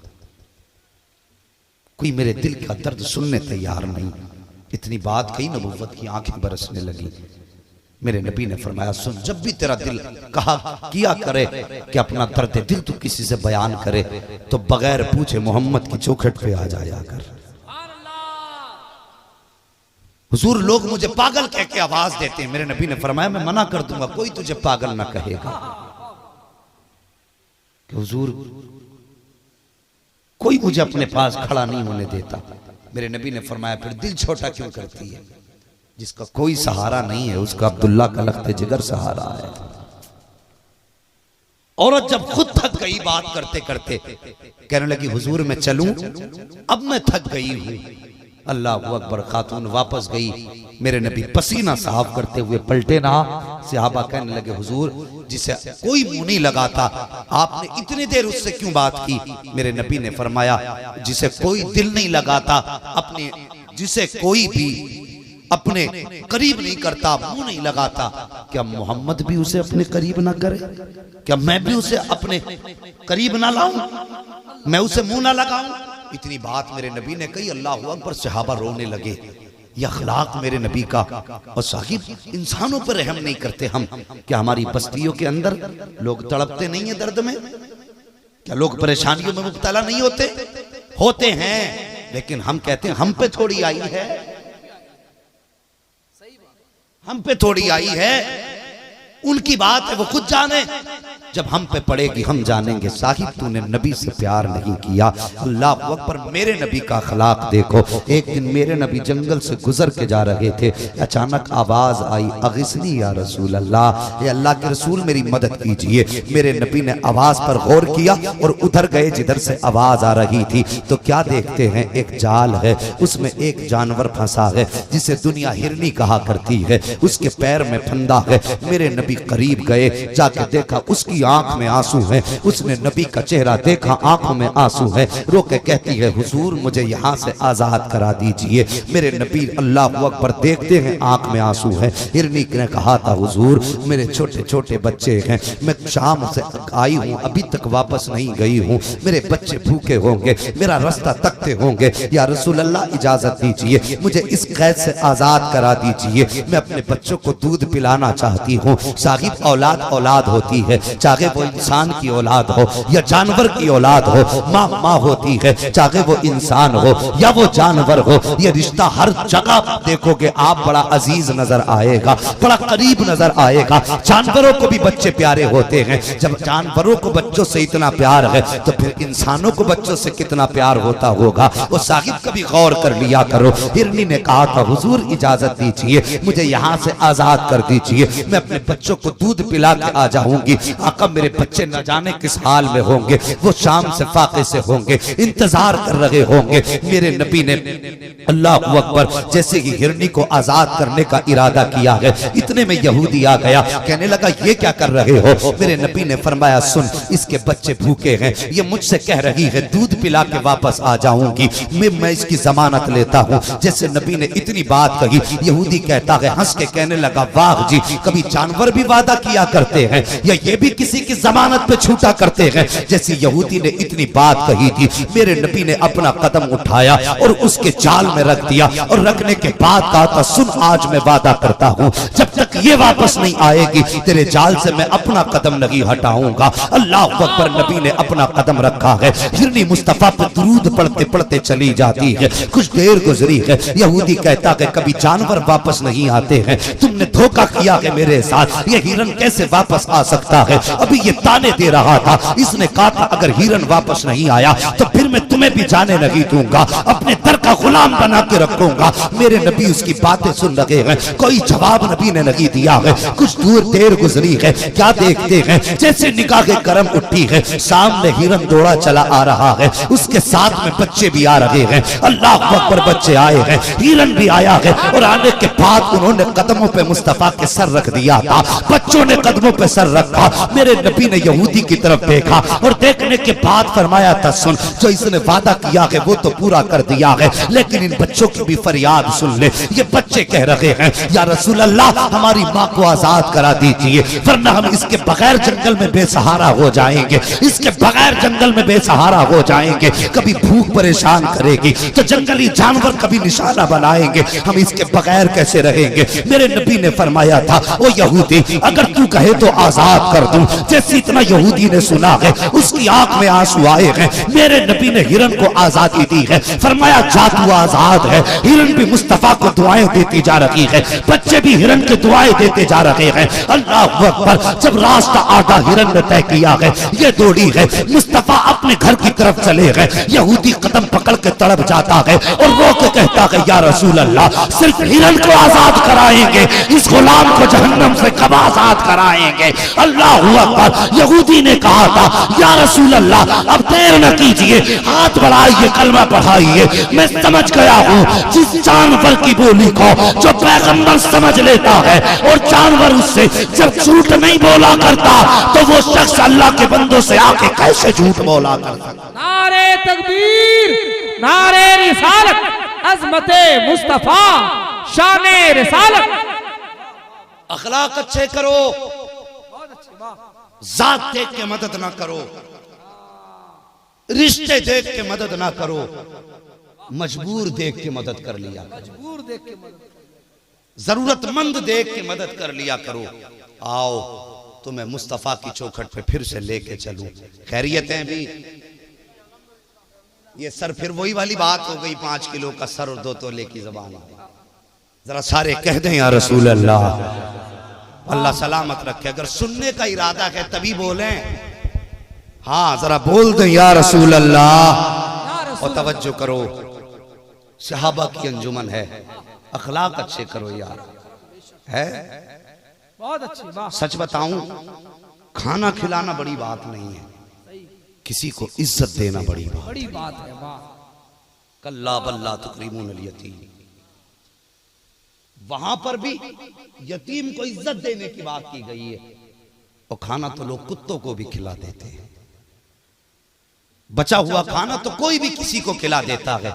कोई मेरे दिल का दर्द सुनने तैयार नहीं। इतनी बात कही, नबुव्वत की आंखें बरसने लगी। मेरे नबी ने फरमाया, सुन, जब भी तेरा दिल कहा किया करे कि अपना दर्द दिल तू किसी से बयान करे, तो बगैर पूछे मोहम्मद की चौखट पे आ जाया कर। हुजूर लोग मुझे पागल कह के आवाज देते हैं। मेरे नबी ने फरमाया, मैं मना कर दूंगा, कोई तुझे पागल ना कहेगा। कि हुजूर कोई मुझे अपने पास खड़ा नहीं होने देता। मेरे नबी ने फरमाया, फिर दिल छोटा क्यों करती है? जिसका कोई सहारा नहीं है उसका अब्दुल्ला का लख्त जिगर सहारा है। औरत जब खुद थक गई बात करते करते, कहने लगी, हुजूर मैं चलूं, अब मैं थक गई हूं। अल्लाह अकबर। खातून वापस गई। मेरे नबी पसीना साफ करते हुए पलटे ना। सहाबा कहने लगे, हुजूर जिसे कोई मुंह नहीं लगाता, आपने इतनी देर उससे क्यों बात की? मेरे नबी ने फरमाया, जिसे कोई दिल नहीं लगाता, अपने जिसे कोई भी अपने करीब नहीं करता, मुंह नहीं लगाता, क्या मोहम्मद भी उसे अपने करीब ना करे? क्या मैं भी उसे अपने करीब ना लाऊं? मैं उसे मुंह ना लगाऊं? इतनी बात मेरे नबी ने कही। अल्लाह अकबर। सहाबा रोने लगे। यह अखलाक मेरे नबी का। और साहिब, इंसानों पर रहम नहीं करते हम? क्या हमारी बस्तियों के अंदर लोग तड़पते नहीं है दर्द में? क्या लोग परेशानियों में मुब्तला नहीं होते? होते हैं, लेकिन हम कहते हैं हम पे थोड़ी आई है, हम पे थोड़ी आई है। उनकी बात है, वो खुद जाने। जब हम पे पड़ेगी हम जानेंगे। साहिब, तूने नबी से प्यार नहीं किया। अल्लाह अकबर। मेरे नबी का अखलाक देखो। एक दिन मेरे नबी जंगल से गुजर के जा रहे थे, अचानक आवाज आई, अगिस्नी या रसूल अल्लाह, ये अल्लाह के रसूल मेरी मदद कीजिए। मेरे नबी ने आवाज पर गौर किया और उधर गए जिधर से आवाज आ रही थी। तो क्या देखते हैं, एक जाल है, उसमें एक जानवर फंसा है जिसे दुनिया हिरनी कहा करती है, उसके पैर में फंदा है। मेरे नबी करीब गए, जाके देखा उसकी आंख में आंसू है। उसने नबी का चेहरा देखा, आंखों में आंसू है। रो के कहती है, हुजूर मुझे यहाँ से आजाद करा दीजिए। मेरे नबी अल्लाह अकबर देखते हैं आंख में आंसू है। हिरनी ने कहा था, हुजूर मेरे छोटे छोटे बच्चे हैं, मैं शाम से आई हूँ, अभी तक वापस नहीं गई हूँ, मेरे बच्चे भूखे होंगे, मेरा रास्ता तकते होंगे। या रसूल अल्लाह इजाजत दीजिए, मुझे इस कैद से आजाद करा दीजिए। मैं अपने बच्चों को दूध पिलाना चाहती हूँ। साहिब, औलाद औलाद होती है, चाहे वो इंसान की औलाद हो या जानवर की औलाद हो, माँ माँ होती है, चाहे वो इंसान हो या वो जानवर हो। ये रिश्ता हर जगह देखोगे आप बड़ा अजीज नजर आएगा, बड़ा करीब नजर आएगा। जानवरों को भी बच्चे प्यारे होते हैं। जब जानवरों को बच्चों से इतना प्यार है तो फिर इंसानों को बच्चों से कितना प्यार होता होगा। वो साहिब कभी गौर कर लिया करो। हिरनी ने कहा था, हुजूर इजाजत दीजिए, मुझे यहाँ से आजाद कर दीजिए, मैं अपने बच्चों को दूध पिला के आ जाऊंगी। आका मेरे बच्चे न जाने किस हाल में होंगे, वो शाम से फाके से होंगे, इंतजार कर रहे होंगे। मेरे नबी ने अल्लाह अकबर जैसे ही हिरनी को आजाद करने का इरादा किया है, इतने में यहूदी आ गया, कहने लगा ये क्या कर रहे हो? मेरे नबी ने फरमाया सुन, इसके बच्चे भूखे हैं, ये मुझसे कह रही है दूध पिला के वापस आ जाऊंगी, मैं इसकी जमानत लेता हूँ। जैसे नबी ने इतनी बात कही, यहूदी कहता है, हंस के कहने लगा वाह जी, कभी जानवर भी वादा किया करते हैं या ये भी किसी की जमानत पे छूटा करते हैं। जैसे यहूदी ने इतनी बात कही थी, मेरे नबी ने अपना कदम उठाया और उसके जाल में रख दिया और रखने के बाद कहा था सुन, आज मैं वादा करता हूँ जब तक ये वापस नहीं आएगी तेरे जाल से मैं अपना कदम नहीं हटाऊंगा। अल्लाह अकबर। नबी ने अपना कदम रखा है, हिरनी मुस्तफा पे दुरूद पढ़ते पढ़ते चली जाती है। कुछ देर गुजरी है, यहूदी कहता है कभी जानवर वापस नहीं आते हैं, तुमने धोखा किया है मेरे साथ, ये हिरन कैसे वापस आ सकता है? अभी ये ताने दे रहा था, इसने कहा था अगर हिरन वापस नहीं आया तो फिर मैं तुम्हें भी जाने नहीं दूंगा, अपने दर का गुलाम बना के रखूंगा। मेरे नबी उसकी बातें सुन रहे हैं, कोई जवाब नबी ने नहीं दिया है। कुछ दूर देर गुजरी है, क्या देखते हैं जैसे निगाहे करम उठी है, सामने हिरन दौड़ा चला आ रहा है, उसके साथ में बच्चे भी आ रहे हैं। अल्लाह अकबर, बच्चे आए हैं, हिरन भी आया है और आने के बाद उन्होंने कदमों पे मुस्तफा के सर रख दिया था। बच्चों ने कदमों पे सर रखा, मेरे नबी ने यहूदी की तरफ देखा और देखने के बाद फरमाया था सुन, जो इसने वादा किया है वो तो पूरा कर दिया है, लेकिन इन बच्चों की भी फरियाद सुन ले। ये बच्चे कह रहे हैं या रसूल अल्लाह हमारी माँ को आजाद करा दीजिए, वरना हम इसके बगैर जंगल में बेसहारा हो जाएंगे, इसके बगैर जंगल में बेसहारा हो जाएंगे। कभी भूख परेशान करेगी तो जंगली जानवर कभी निशाना बनाएंगे, हम इसके बगैर कैसे रहेंगे? मेरे नबी ने फरमाया था ओ यहूदी, अगर तू कहे तो आजाद कर दूं। जैसे इतना यहूदी ने सुना है, उसकी आंख में आंसू आए हैं। मेरे नबी ने हिरन को आजादी दी है, फरमाया जा तू आजाद है। हिरन भी मुस्तफा को दुआएं देती जा रही है, बच्चे भी हिरन के दुआएं देते जा रहे हैं। अल्लाह अकबर। जब रास्ता आधा हिरन ने तय किया है, ये दौड़ी है, मुस्तफा अपने घर की तरफ चले गए। यहूदी कदम पकड़ के तड़प जाता है और रो के कहता है या रसूल अल्लाह सिर्फ हिरन को आजाद कराएंगे, इस गुलाम को जहन्नम से कब आजाद कराएंगे? अल्लाह अकबर। यहूदी ने कहा था या रसूल अल्लाह अब देर न कीजिए, हाथ बढ़ाइए, कलमा पढ़ाइए। मैं समझ गया हूँ जिस जानवर की बोली को जो पैगंबर समझ लेता है और जानवर उससे जब झूठ नहीं बोला करता तो वो शख्स अल्लाह के बंदों से आके कैसे झूठ बोला करता। नारे तकबीर, नारे रिसालत, अज़मते मुस्तफा, शाने रिसालत। अखलाक अच्छे करो, जात देख के मदद ना करो, रिश्ते देख के मदद ना करो, मजबूर देख के मदद कर लिया, मजबूर देख के मदद, जरूरतमंद देख के मदद कर लिया करो। आओ तुम्हें मुस्तफा की चौखट पे फिर से लेके चलूं। खैरियतें भी, ये सर फिर वही वाली बात हो गई, 5 किलो का सर और 2 तोले की जबान। जरा सारे कह दें या रसूल अल्लाह, अल्लाह सलामत रखे। अगर सुनने का इरादा है तभी बोलें, हाँ जरा बोल दें या रसूल अल्लाह। और तवज्जो करो, सहाबा की अंजुमन है, अखलाक अच्छे करो यार। है बहुत अच्छी बात। सच बताऊं, खाना खिलाना बड़ी बात नहीं है, किसी को इज्जत देना बड़ी बात है। वाह, कल्ला बल्ला तुकरीमुनल यतीम, वहां पर भी यतीम को इज्जत देने की बात की गई है। और खाना तो लोग कुत्तों को भी खिला देते हैं, बचा हुआ खाना तो कोई भी किसी को खिला देता है।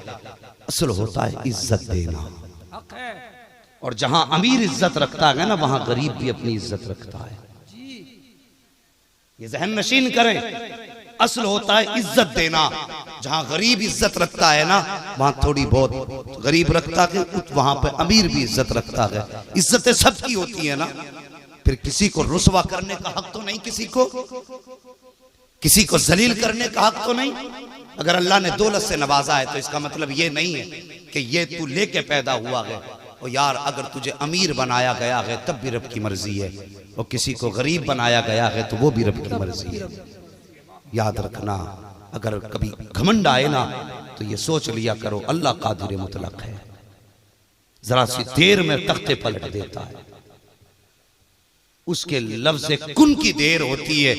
असल होता है इज्जत देना। और जहां अमीर इज्जत रखता है ना, वहां गरीब भी अपनी इज्जत रखता है। ये जहन नशीन करें, असल होता है इज्जत देना। जहां गरीब इज्जत रखता है ना, वहां थोड़ी बहुत गरीब रखता है, वहां पे अमीर भी इज्जत रखता है। इज्जतें सबकी होती है ना, फिर किसी को रुसवा करने का हक तो नहीं, किसी को जलील करने का हक तो नहीं। अगर अल्लाह ने दौलत से नवाजा है तो इसका मतलब ये नहीं है कि ये तू लेके पैदा हुआ है। और यार अगर तुझे अमीर बनाया गया है तब भी रब की मर्जी है, और किसी को गरीब बनाया गया है तो वो भी रब की मर्जी है। याद रखना, अगर कभी घमंड आए ना तो ये सोच लिया करो अल्लाह कादिर मुतलक है, जरा सी देर में तख्ते पलट देता है। उसके लफ्ज़ कुन की देर होती है,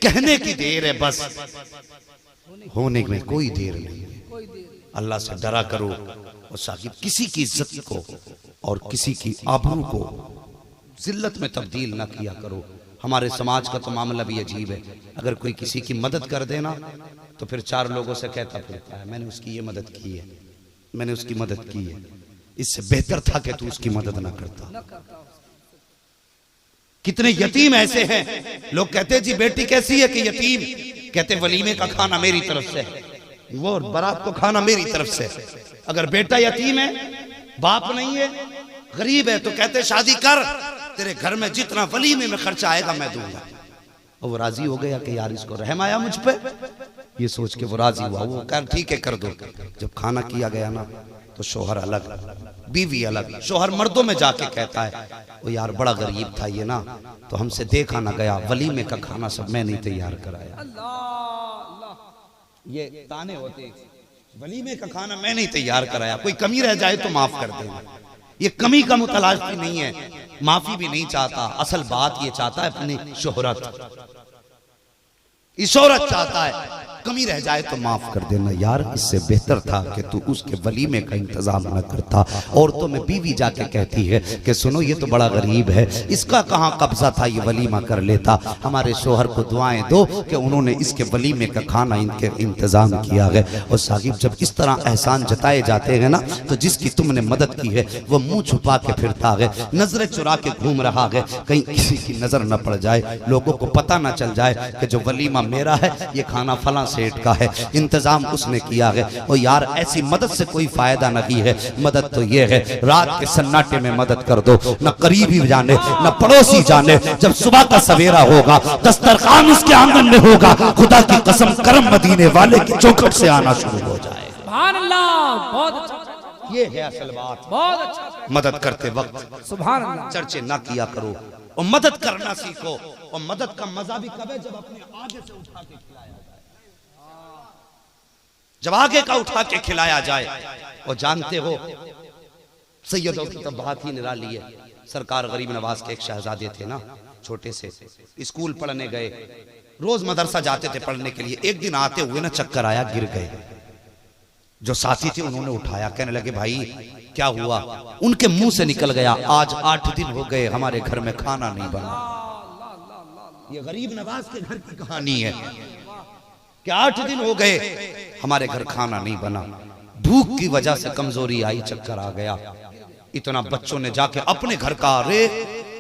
कहने की देर है, बस होने में कोई देर नहीं है। अल्लाह से डरा करो और साकिब किसी की इज्जत को और किसी की आबरू को जिल्लत में तब्दील ना किया करो। हमारे समाज का तो मामला भी अजीब है। अगर कोई किसी की मदद कर देना तो फिर चार लोगों से कहता फिरता है मैंने उसकी ये मदद की है, मैंने उसकी मदद की है। इससे बेहतर था कि तू उसकी मदद ना करता। कितने यतीम ऐसे हैं, लोग कहते हैं जी बेटी कैसी है कि यतीम, कहते वलीमे का खाना मेरी तरफ से है, वो बारात को खाना मेरी तरफ से है। अगर बेटा यतीम है, बाप नहीं है, गरीब है, तो कहते शादी कर, तेरे घर में जितना वलीमे में खर्चा आएगा मैं दूंगा। और वो राजी हो गया कि यार इसको रहम आया मुझ पे, ये सोच के वो राजी हुआ। वो कह ठीक है कर दो। जब खाना किया गया ना तो शोहर अलग बीवी अलग। शोहर मर्दों में जाके कहता है वो यार बड़ा गरीब था ये ना, तो हमसे देखा ना गया, वलीमे का खाना सब मैंने तैयार कराया। ये ताने होते, वलीमे का खाना मैंने तैयार कराया, कोई कमी रह जाए तो माफ कर देना। ये कमी का मुतलाश भी नहीं है, माफी भी नहीं चाहता। असल बात ये चाहता है अपनी शोहरत, शोहरत चाहता है, कमी रह जाए तो माफ कर देना। यार इससे बेहतर था कि तू उसके वलीमे का इंतजाम न करता। औरतों में बीवी जाके कहती है कि सुनो ये तो बड़ा गरीब है, इसका कहाँ कब्जा था, ये वलीमा कर लेता। हमारे शोहर को दुआएं दो कि उन्होंने इसके वलीमे का खाना इनके इंतजाम किया है। और साहिब जब इस तरह एहसान जताए जाते हैं ना, तो जिसकी तुमने मदद की है वो मुंह छुपा के फिरता है, नजरें चुरा के घूम रहा है, कहीं किसी की नजर न पड़ जाए, लोगों को पता न चल जाए कि जो वलीमा मेरा है ये खाना फला सेठ का है, इंतजाम उसने किया है। और यार ऐसी मदद से कोई फायदा नहीं है। मदद तो ये है रात के सन्नाटे में मदद कर दो, न करीबी जाने न पड़ोसी जाने। जब सुबह का सवेरा होगा, दस्तरखान उसके आंगन में होगा, खुदा की कसम करम मदीने वाले की चौखट से आना शुरू हो जाएगा। सुभान अल्लाह, बहुत अच्छा, ये है असल बात। बहुत अच्छा। मदद करते वक्त सुभान अल्लाह चर्चे ना किया करो और मदद करना सीखो। और मदद का मजा भी कब है, जब अपने आगे से उठा के खिलाया जाए, जब आगे का उठा के खिलाया जाए। और जानते हो सैयदों की तो बात ही निराली है। सरकार गरीब नवाज के एक शहजादे थे ना, छोटे से, स्कूल पढ़ने गए, रोज मदरसा जाते थे पढ़ने के लिए। एक दिन आते हुए ना चक्कर आया, गिर गए। जो साथी थे उन्होंने उठाया, कहने लगे भाई क्या हुआ? उनके मुंह से निकल गया आज 8 दिन हो गए हमारे घर में खाना नहीं बना। ये गरीब नवाज के घर की कहानी है कि 8 दिन हो गए हमारे घर खाना नहीं बना। भूख की वजह से कमजोरी आई, चक्कर आ गया। इतना बच्चों ने जाके अपने घर का, अरे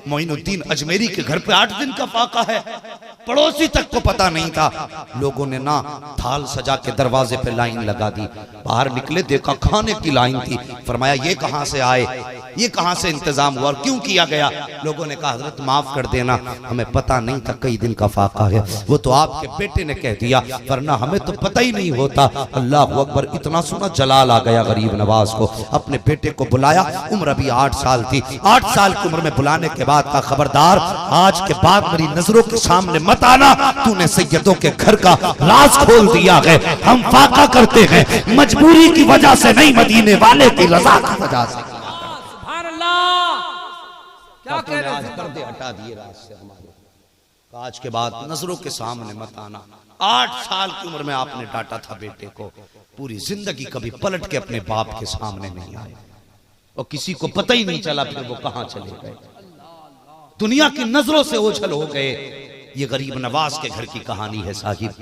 मोइनुद्दीन अजमेरी के घर पे 8 दिन का फाका है, पड़ोसी तक को पता नहीं था। लोगों ने ना थाल सजा के दरवाजे पे लाइन लगा दी। बाहर निकले देखा खाने की लाइन थी। फरमाया ये कहां से आए, ये कहां से इंतजाम हुआ और क्यों किया गया? लोगों ने कहा हजरत माफ कर देना, हमें पता नहीं था कई दिन का फाका है, वो तो आपके बेटे ने कह दिया, वरना हमें तो पता ही नहीं होता। अल्लाह अकबर, इतना सुना जलाल आ गया गरीब नवाज को। अपने बेटे को बुलाया, उम्र अभी 8 साल थी। 8 साल की उम्र में बुलाने के बाद का खबरदार, आज के बाद मेरी नजरों के सामने मत आना, तूने सैयदों के घर का राज खोल दिया है। हम फाका करते हैं मजबूरी की वजह से नहीं, मदीने वाले की रजा की वजह से। सुभान अल्लाह, क्या कह रहे हैं? पर्दे हटा दिए राज से हमारे। आज के बाद नजरों के सामने मत आना। 8 साल की उम्र में आपने डांटा था बेटे को, पूरी जिंदगी कभी पलट के अपने बाप के सामने नहीं आए और किसी को पता ही नहीं चला फिर वो कहां चले गए, दुनिया की नजरों से ओझल हो गए। ये गरीब नवाज के घर की कहानी है साहिब,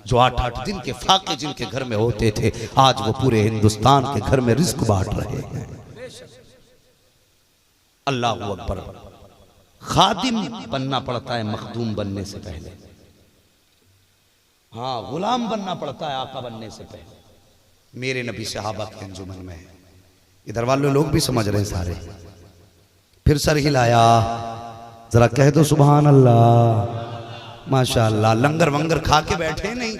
जो 8-8 दिन के फाके जिनके घर में होते थे, आज वो पूरे हिंदुस्तान के घर में रिस्क बांट रहे हैं। अल्लाह अकबर। खादिम बनना पड़ता है मखदूम बनने से पहले, हाँ गुलाम बनना पड़ता है आका बनने से पहले। मेरे नबी सहाबा के अंजुमन में, इधर वाले लोग भी समझ रहे हैं सारे। फिर सर हिलाया, जरा कह दो सुभान अल्लाह, माशाअल्लाह। लंगर वंगर खा के बैठे नहीं,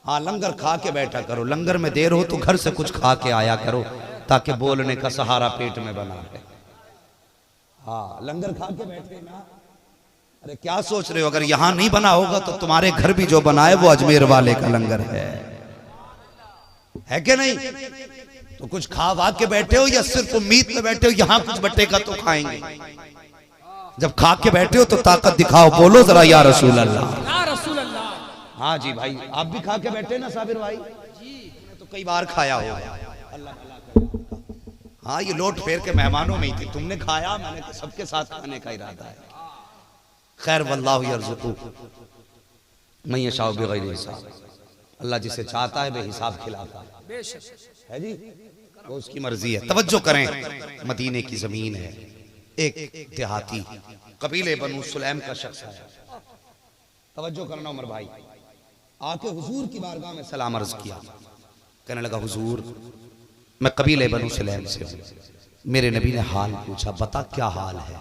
हाँ लंगर खा के बैठा करो। लंगर में देर हो तो घर से कुछ खा के आया करो, ताकि बोलने का सहारा पेट में बना है। हाँ लंगर खा के बैठे ना, अरे क्या सोच रहे हो? अगर यहां नहीं बना होगा तो तुम्हारे घर भी जो बना है वो अजमेर वाले का लंगर है कि नहीं? तो कुछ खा वा के बैठे हो या सिर्फ उम्मीद में बैठे हो यहां कुछ बटेगा तो खाएंगे? जब खा के बैठे हो तो ताकत दिखाओ, बोलो जरा या रसूल अल्लाह। या रसूल अल्लाह। हाँ जी भाई, आप भी खा के बैठे ना साबिर भाई जी, तो कई बार खाया हो। अल्लाह भला करे। हाँ, ये लोट फेर के मेहमानों में ही थे, तुमने खाया, मैंने तो सबके साथ खाने का इरादा है। खैर वल्लाहु यरज़ुक़ु मन यशाउ बिग़ैरि हिसाब, अल्लाह जिसे चाहता है बेहिसाब खिलाता है जी, वो उसकी मर्जी है। तवज्जो करें, मदीने की जमीन है, एक देहाती कबीले बनु सुलैम का शख्स आया। तवज्जो करना उमर भाई, आके हुजूर की बारगाह में सलाम अर्ज किया। कहने लगा हुजूर मैं कबीले बनु सुलैम से हूं, मेरे नबी ने हाल पूछा, बता क्या हाल है।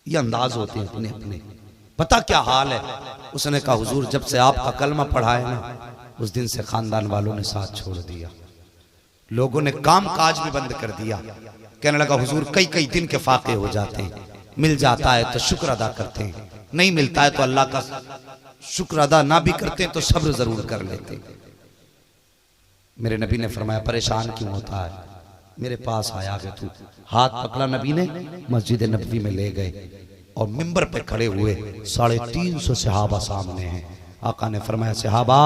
ये अंदाज होते हैं अपने अपने, बता क्या हाल है। उसने कहा हुजूर जब से आपका कलमा पढ़ा है ना, उस दिन से खानदान वालों ने साथ छोड़ दिया, लोगों ने काम काज भी बंद कर दिया। कहने लगा हुजूर कई कई दिन के फाके हो जाते हैं, मिल जाता है तो शुक्र अदा करते हैं, नहीं मिलता है तो अल्लाह का शुक्र अदा ना भी करते हैं तो सब्र जरूर कर लेते हैं। मेरे नबी ने फरमाया परेशान क्यों होता है, मेरे पास आया है तू। हाथ पकड़ा नबी ने, मस्जिद नबवी में ले गए और मिंबर पे खड़े हुए 350 सहाबा सामने हैं। आका ने फरमाया सहाबा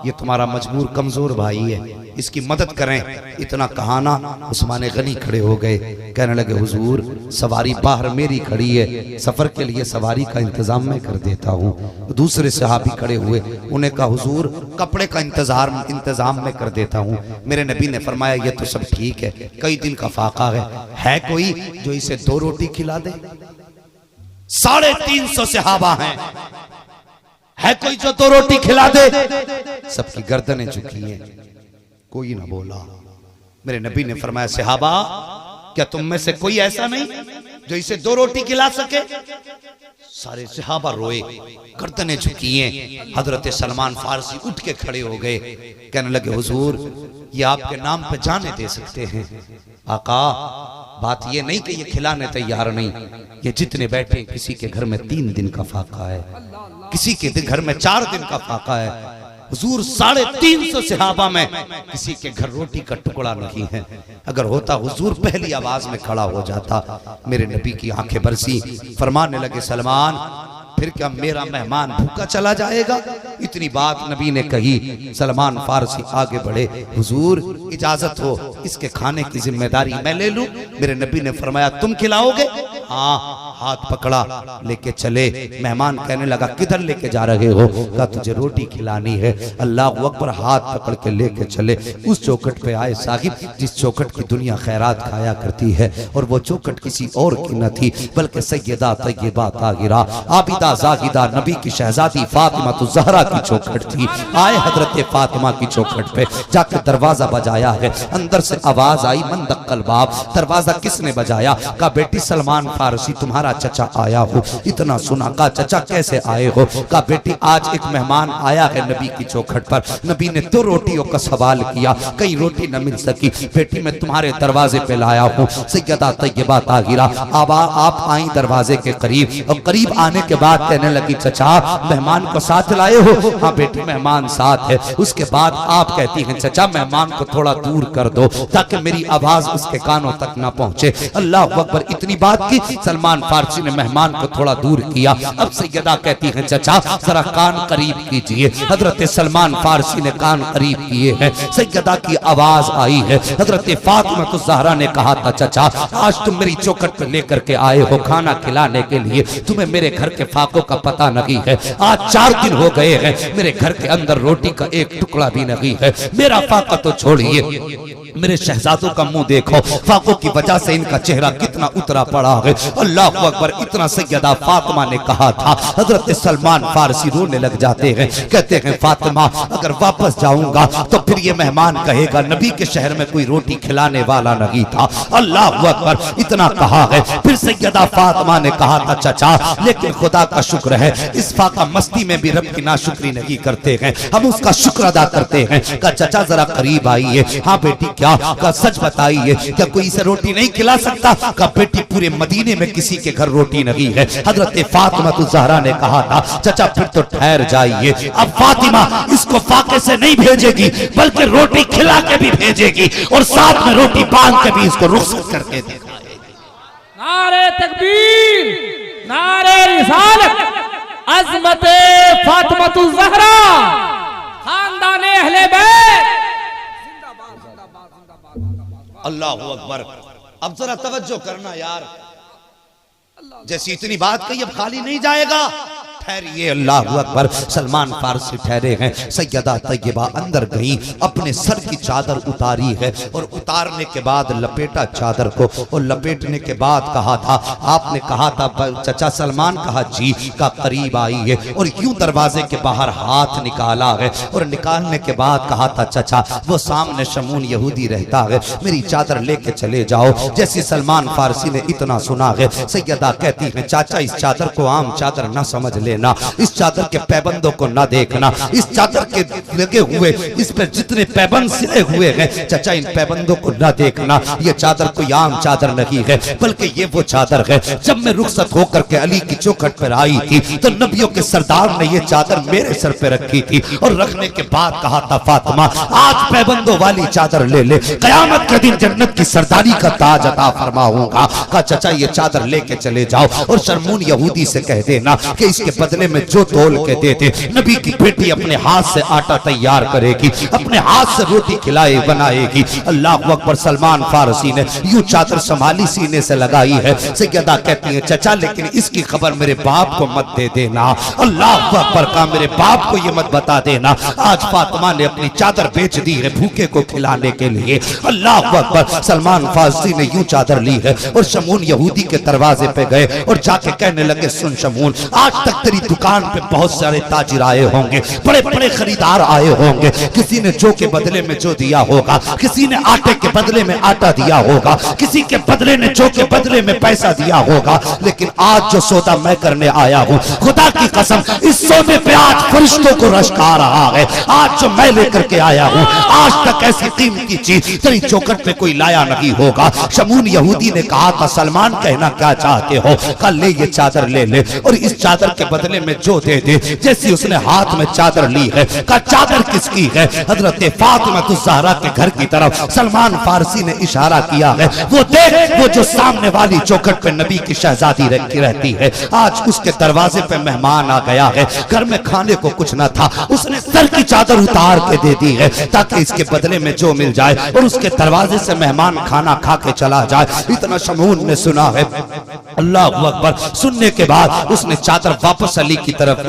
ये तुम्हारा मजबूर कमजोर भाई है, इसकी मदद करें। इतना कहाना उस्मान गनी खड़े हो गए, कहने लगे हुजूर सवारी बाहर मेरी खड़ी है, सफर के लिए सवारी का इंतजाम मैं कर देता हूँ। दूसरे सहाबी खड़े हुए, उन्हें कहा हुजूर कपड़े का इंतजाम मैं कर देता हूँ। मेरे नबी ने फरमाया ये तो सब ठीक है, कई दिन का फाका है कोई जो इसे 2 रोटी खिला दे। 350 सहाबा हैं, है कोई जो 2 रोटी खिला दे। सबकी गर्दनें झुकी हैं, कोई ना बोला। मेरे नबी ने फरमाया सहाबा क्या तुम में से कोई ऐसा नहीं जो इसे 2 रोटी खिला सके। सारे सहाबा रोए, गर्दनें झुकी हैं। हजरत सलमान फारसी उठ के खड़े हो गए, कहने लगे हुजूर ये आपके नाम पे जाने दे सकते हैं। आका बात ये नहीं कि ये खिलाने तैयार नहीं, ये जितने बैठे किसी के घर में 3 दिन का फाका है, किसी के घर में 4 दिन का फाका है। हुजूर 350 सहाबा में किसी के घर रोटी का टुकड़ा नहीं है। अगर होता हुजूर पहली आवाज में खड़ा हो जाता। मेरे नबी की आंखें बरसी, फरमाने लगे सलमान फिर क्या मेरा मेहमान भूखा चला जाएगा। इतनी बात नबी ने कही, सलमान फारसी आगे बढ़े, हुजूर इजाजत हो इसके खाने की जिम्मेदारी मैं ले लूं। मेरे नबी ने फरमाया तुम खिलाओगे। हाँ, हाथ पकड़ा लेके चले। मेहमान कहने लगा किधर लेके जा रहे हो। कहा तुझे रोटी खिलानी है। अल्लाह अकबर, हाथ पकड़ के लेके चले। उस चौखट पे आए साहिब जिस चौखट की दुनिया खैरात खाया करती है, और वो चौखट किसी और की न थी बल्कि सैयदा तय्यबा ताहिरा आबिदा जाहिदा नबी की शहजादी फातिमा तो ज़हरा की चौखट थी। आए हजरत फातिमा की चौखट पे, जाके दरवाजा बजाया है। अंदर से आवाज आई मन दक्कल बाब। दरवाजा किसने बजाया। कहा बेटी सलमान फारसी तुम्हारा चचा आया हो। इतना सुना, कहा चचा कैसे आए हो। कहा बेटी आज एक मेहमान आया है नबी की चौखट पर, नबी ने 2 रोटियों का सवाल किया, कई रोटी न मिल सकी, बेटी मैं तुम्हारे दरवाजे पे लाया हूँ। सैयदा तय्यबा ताहिरा आप आई दरवाजे के करीब, और करीब आने के बाद कहने लगी चचा मेहमान को साथ लाए हो। हाँ बेटी मेहमान साथ है। उसके बाद आप कहती हैं चचा मेहमान को थोड़ा दूर कर दो ताकि मेरी आवाज उसके कानों तक ना पहुंचे। अल्लाह अकबर, इतनी बात की, सलमान फारसी ने मेहमान को थोड़ा दूर किया। अब सैयदा कहती हैं चचा जरा कान करीब कीजिए। हजरत सलमान फारसी ने कान करीब किए हैं। सैयदा की आवाज आई है। हजरत फातिमा तो ज़हरा ने कहा था चचा आज तुम मेरी चौखट पर लेकर के आए हो खाना खिलाने के लिए, तुम्हें मेरे घर के फाकों का पता नहीं है। आज 4 दिन हो गए हैं, मेरे घर के अंदर रोटी का एक टुकड़ा भी नहीं है। मेरा फाका तो छोड़िए, मेरे शहजादों का मुंह देखो, फाकों की वजह से इनका चेहरा कितना उतरा पड़ा है। अल्लाह अकबर, इतना सैयदा फातिमा ने कहा था। हजरत सलमान फारसी रोने लग जाते हैं, कहते हैं फातिमा अगर वापस जाऊंगा तो फिर ये मेहमान कहेगा नबी के शहर में कोई रोटी खिलाने वाला नहीं था। अल्लाह अकबर, इतना कहा है। फिर सैयदा फातिमा ने कहा था चचा लेकिन खुदा का शुक्र है इस फाका मस्ती में भी रब की नाशुक्री नहीं करते हैं, हम उसका शुक्र अदा करते हैं। कहा चचा जरा करीब आइए। हाँ बेटी क्या। कहा सच बताइए क्या कोई इसे रोटी नहीं खिला सकता। कहा बेटी पूरे मदीने में किसी के घर रोटी नहीं है। हजरत फातिमा तो ज़हरा ने कहा था चचा फिर तो ठहर जाइए, अब फातिमा इसको फाके से नहीं भेजेगी बल्कि रोटी खिला के भी भेजेगी और साथ में रोटी बांध के भी इसको रुखसत करके देगा। नारे तकबीर, नारे रिसालत, अज़मत फातिमा ज़हरा, खानदान अहले बैत। अल्लाह अकबर। अब जरा तवज्जो करना यार, जैसी इतनी बात कही अब खाली नहीं जाएगा। ठहरिए, अल्लाह अकबर। सलमान फारसी ठहरे हैं, सैयदा तैयबा अंदर गई, अपने सर की चादर उतारी है और उतारने के बाद लपेटा चादर को, और लपेटने के बाद कहा था, आपने कहा था चचा सलमान, कहा जी, का करीब आई है और यूं दरवाजे के बाहर हाथ निकाला है और निकालने के बाद कहा था चचा वो सामने शमून यहूदी रहता है, मेरी चादर लेके चले जाओ। जैसे सलमान फारसी ने इतना सुना है, सैयदा कहती है चाचा इस चादर को आम चादर ना समझ ले, इस चादर के पैबंदों को ना देखना, इस चादर के लगे हुए इस पर जितने पैबंद सिले हुए हैं चाचा इन पैबंदों को ना देखना। ये चादर कोई आम चादर नहीं है, बल्कि ये वो चादर है जब मैं रुखसत होकर के अली की चौखट पर आई थी तो नबियों के सरदार ने ये चादर मेरे सर पे रखी थी और रखने के बाद कहा था फातिमा आज पैबंदों वाली चादर ले ले, कयामत के दिन जन्नत की सरदारी का ताज अता फरमाऊंगा। कहा चाचा ये चादर लेके चले जाओ और शर्मून यहूदी से कह देना कि इसके बदले में जो तोल के देते नबी की बेटी अपने हाथ से आटा तैयार करेगी, अपने हाथ से रोटी खिलाए बनाएगी। अल्लाह अकबर। सलमान फारसी ने यूं चादर संभाली, सीने से लगाई है। सैयदा कहती है चचा लेकिन इसकी खबर मेरे बाप को मत दे देना। अल्लाह अकबर। का मेरे बाप को ये मत बता देना आज फातिमा ने अपनी चादर बेच दी है भूखे को खिलाने के लिए। अल्लाह अकबर। सलमान फारसी ने यूं चादर ली है और शमून यहूदी के दरवाजे पे गए और जाके कहने लगे सुन शमून, आज तक तेरी दुकान पे बहुत सारे ताजिर आए होंगे, बड़े बड़े खरीदार आए होंगे, किसी ने जो के बदले में जो दिया होगा, किसी ने आटे के बदले में आटा दिया होगा, किसी के बदले ने जो के बदले में पैसा दिया होगा, लेकिन आज जो सौदा मैं करने आया हूँ खुदा की कसम इस सौदे पे आज फरिश्तों को रश्क आ रहा है। आज जो मैं लेकर के आया हूँ आज तक ऐसी कीमती चीज तेरी चौखट पे कोई लाया नहीं होगा। शमून यहूदी ने कहा था सलमान कहना क्या चाहते हो? कल ले ये चादर ले ले और इस चादर के बदले में जो दे दे। जैसी उसने हाथ में चादर ली है, कहा चादर किसकी है? हजरत फातिमा ज़हरा के घर की तरफ सलमान फारसी ने इशारा किया है, वो देख वो जो सामने वाली चौखट पे नबी की शहजादी रहती है, आज उसके दरवाजे पे मेहमान आ गया है। घर में खाने को कुछ ना था, उसने सर की चादर उतार के दे दी है ताकि इसके बदले में जो मिल जाए और उसके दरवाजे से मेहमान खाना खा के चला जाए। इतना शमून ने सुना है। अल्लाह अकबर। सुनने के बाद उसने चादर वापस अली की तरफ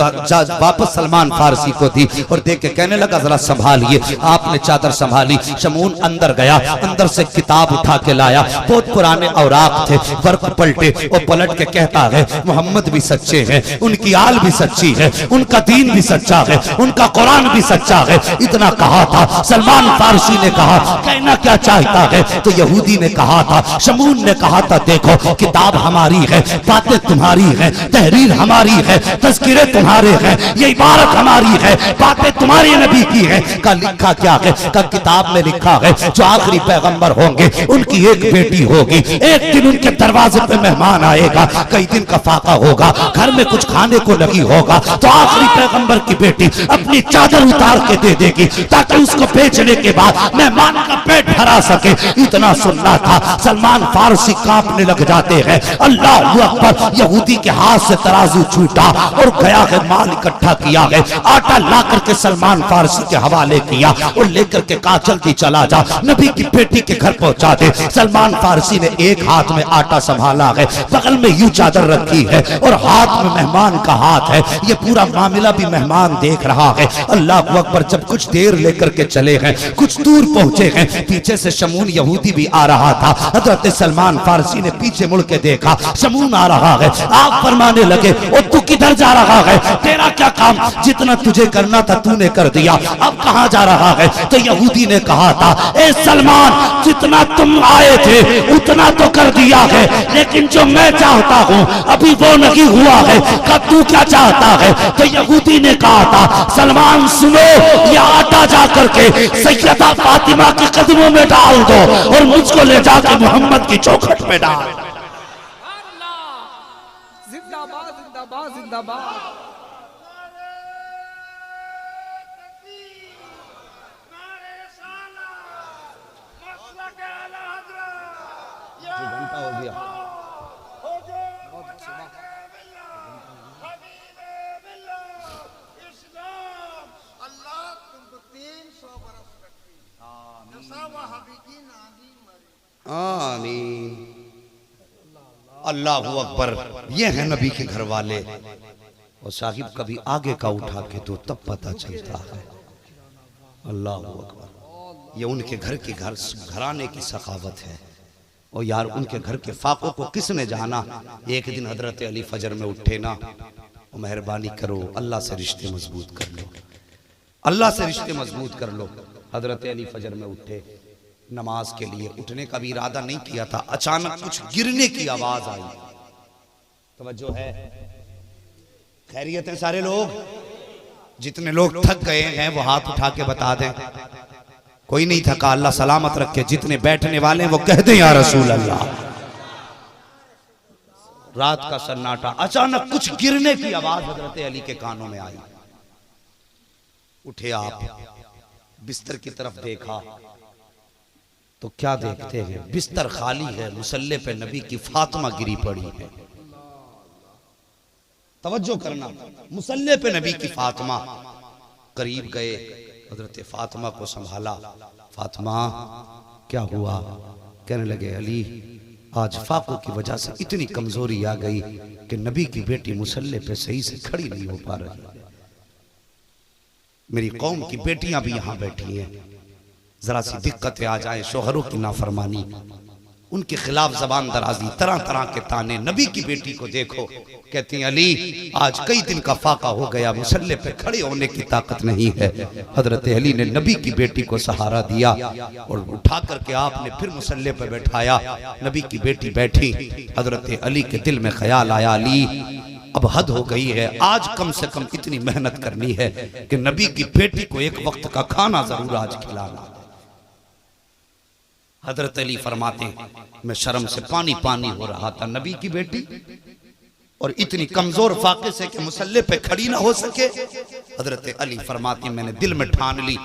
वापस सलमान फारसी को दी और देख के कहने लगा जरा संभालिए। आपने चादर संभाली, शमून अंदर गया, अंदर से किताब उठा के लाया, बहुत पुराने औराक थे, वर्क पलटे और पलट के कहता है मोहम्मद भी सच्चे हैं, उनकी आल भी सच्ची है, उनका दीन भी सच्चा है, उनका कुरान भी सच्चा है। इतना कहा था। सलमान फारसी ने कहा कहना क्या चाहता है? तो यहूदी ने कहा था, शमून ने कहा था देखो किताब हमारी है, बातें तुम्हारी है, तहरीर हमारी है, तज़किरे तुम्हारे हैं, ये इबारत हमारी है, बातें तुम्हारे नबी की है। का लिखा क्या है? का किताब में लिखा है जो आखिरी पैगंबर होंगे उनकी एक बेटी होगी, एक दिन उनके दरवाजे पे मेहमान आएगा, कई दिन का फाका होगा, घर में कुछ खाने को नहीं होगा, तो आखिरी पैगंबर की बेटी अपनी चादर उतार के दे देगी ताकि उसको बेचने के बाद मेहमान का पेट भरा सके। इतना सुनना था। सलमान फारसी कांपने लग जाते हैं। अल्लाह अकबर। यहूदी के हाथ से तराजू छूटा और गया है, माल इकट्ठा किया है, आटा ला करके सलमान फारसी के हवाले किया और लेकर के कहा जल्दी चला जा, नबी की बेटी के घर पहुंचा दे। सलमान फारसी ने एक हाथ में आटा संभाला है, बगल में यूं चादर रखी है और हाथ में मेहमान का हाथ है। ये पूरा मामला भी मेहमान देख रहा है। अल्लाह अकबर। जब कुछ देर लेकर के चले हैं, कुछ दूर पहुंचे हैं, पीछे से शमून यहूदी भी आ रहा था। हजरत सलमान फारसी ने पीछे मुड़ के देखा, शमून आ रहा है। आप फरमाने लगे ओ तू किधर जा रहा है? तेरा क्या काम? जितना तुझे करना था तूने कर दिया, अब कहां जा रहा है? तो यहूदी ने कहा था ए सलमान जितना तुम आए थे उतना तो कर दिया है, लेकिन जो मैं चाहता हूं अभी वो नहीं हुआ है। कब तू क्या चाहता है? तो यहूदी ने कहा था सलमान सुनो, ये आटा जा करके सैयदा फातिमा के कदमों में डाल दो और मुझको ले जाके मोहम्मद की चौखट पे डाल। जिंदाबाद जिंदाबाद जिंदाबाद। घंटा हो गया। आमीन। अल्लाहू अकबर। ये है नबी के घर वाले। और साहिब कभी आगे का उठा के तो तब पता चलता है। अल्लाहू अकबर। ये उनके घर की घराने की सखावत है। और यार उनके घर के फाकों को किसने जाना। एक दिन हजरत अली फजर में उठे ना, और मेहरबानी करो अल्लाह से रिश्ते मजबूत कर लो, अल्लाह से रिश्ते मजबूत कर लो। हजरत अली फजर में उठे, नमाज के लिए उठने का भी इरादा नहीं किया था। अचानक कुछ गिरने की आवाज आई। तवज्जो है, खैरियत है सारे लोग। जितने लोग थक गए हैं वो हाथ उठा के बता दें। कोई नहीं थका, अल्लाह सलामत रखे। जितने बैठने वाले हैं वो कह दें या रसूल अल्लाह। रात का सन्नाटा, अचानक कुछ गिरने की आवाज हजरत अली के कानों में आई। उठे आप, बिस्तर की तरफ देखा तो क्या देखते हैं, बिस्तर खाली है, मुसल्ले पे नबी की फातिमा गिरी पड़ी है। तवज्जो करना, मुसल्ले पे नबी की फातिमा। करीब गए, हजरत फातिमा को संभाला। फातिमा क्या हुआ? कहने लगे अली आज फाकों की वजह से इतनी कमजोरी आ गई कि नबी की बेटी मुसल्ले पे सही से खड़ी नहीं हो पा रही। मेरी कौम की बेटियां भी यहां बैठी हैं, जरा सी दिक्कतें आ जाए, शोहरों की नाफरमानी, उनके खिलाफ जबान दराजी, तरह तरह के ताने। नबी की बेटी को देखो, कहती हैं अली आज कई दिन का फाका हो गया, मुसल्ले पे खड़े होने की ताकत नहीं है। हजरत अली ने नबी की बेटी को सहारा दिया और उठा करके आपने फिर मुसल्ले पे बैठाया। नबी की बेटी बैठी। हजरत अली के दिल में ख्याल आया अली अब हद हो गई है, आज कम से कम इतनी मेहनत करनी है कि नबी की बेटी को एक वक्त का खाना जरूर आज खिलाना। हजरत अली फरमाते मैं शर्म से पानी पानी हो रहा था। नबी की बेटी और इतनी कमजोर फाके से कि मुसल्ले पे खड़ी ना हो सके। हजरत अली फरमाते मैंने दिल में ठान ली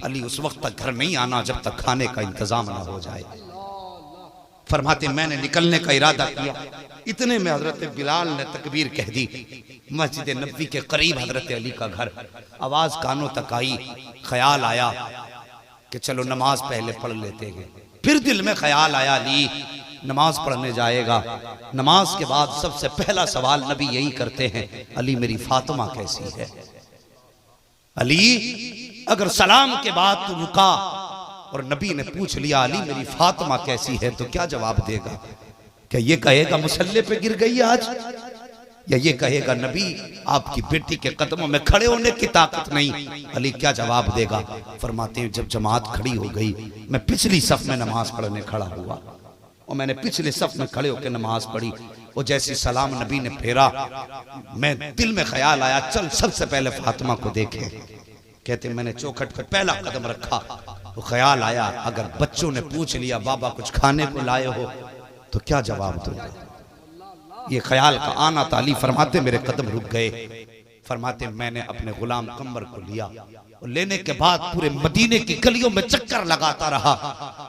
अली उस वक्त तक घर नहीं आना जब तक खाने का इंतजाम ना हो जाए। फरमाते मैंने निकलने का इरादा किया, इतने में हजरत बिलाल ने तकबीर कह दी। मस्जिद नबी के करीब हजरत अली का घर, आवाज कानों तक आई। ख्याल आया कि चलो नमाज पहले पढ़ लेते हैं। फिर दिल में ख्याल आया अली नमाज पढ़ने जाएगा, नमाज के बाद सबसे पहला सवाल नबी यही करते हैं अली मेरी फातिमा कैसी है। अली अगर सलाम के बाद तू रुका और नबी ने पूछ लिया अली मेरी फातिमा कैसी है तो क्या जवाब देगा? क्या ये कहेगा मुसल्ले पे गिर गई आज, या ये कहेगा नबी आपकी बेटी के कदमों में खड़े होने की ताकत नहीं? अली क्या जवाब देगा? फरमाते हैं जब जमात खड़ी हो गई मैं पिछली सफ में नमाज पढ़ने खड़ा हुआ और मैंने पिछले सफ में खड़े होकर नमाज पढ़ी और जैसी सलाम नबी ने फेरा मैं दिल में ख्याल आया चल सबसे पहले फातिमा को देखें। कहते मैंने चौखट पर पहला कदम रखा तो ख्याल आया अगर बच्चों ने पूछ लिया बाबा कुछ खाने को लाए हो तो क्या जवाब दूंगा? ये ख्याल का आना ताली फरमाते मेरे कदम रुक गए। फरमाते मैंने अपने गुलाम कम्बर को लिया और लेने के बाद पूरे मदीने की गलियों में चक्कर लगाता रहा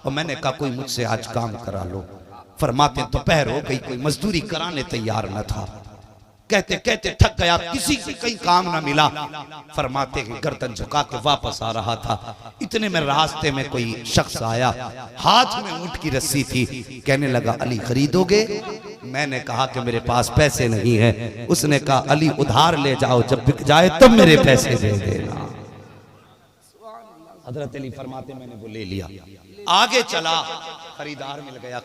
और मैंने कहा कोई मुझसे आज काम करा लो। फरमाते दोपहर हो गई, कोई मजदूरी कराने तैयार न था। कहते कहते थक गया, किसी से कहीं काम ना मिला। फरमाते हैं गर्दन झुका के वापस आ रहा था, इतने में रास्ते में कोई शख्स आया, हाथ में ऊंट की रस्सी थी। कहने लगा अली खरीदोगे? मैंने कहा कि मेरे पास पैसे नहीं है। उसने कहा अली उधार ले जाओ, जब बिक जाए तब मेरे पैसे दे देना। हजरत अली फरमाते मैंने वो ले लिया, आगे चला, खरीदार मिल गया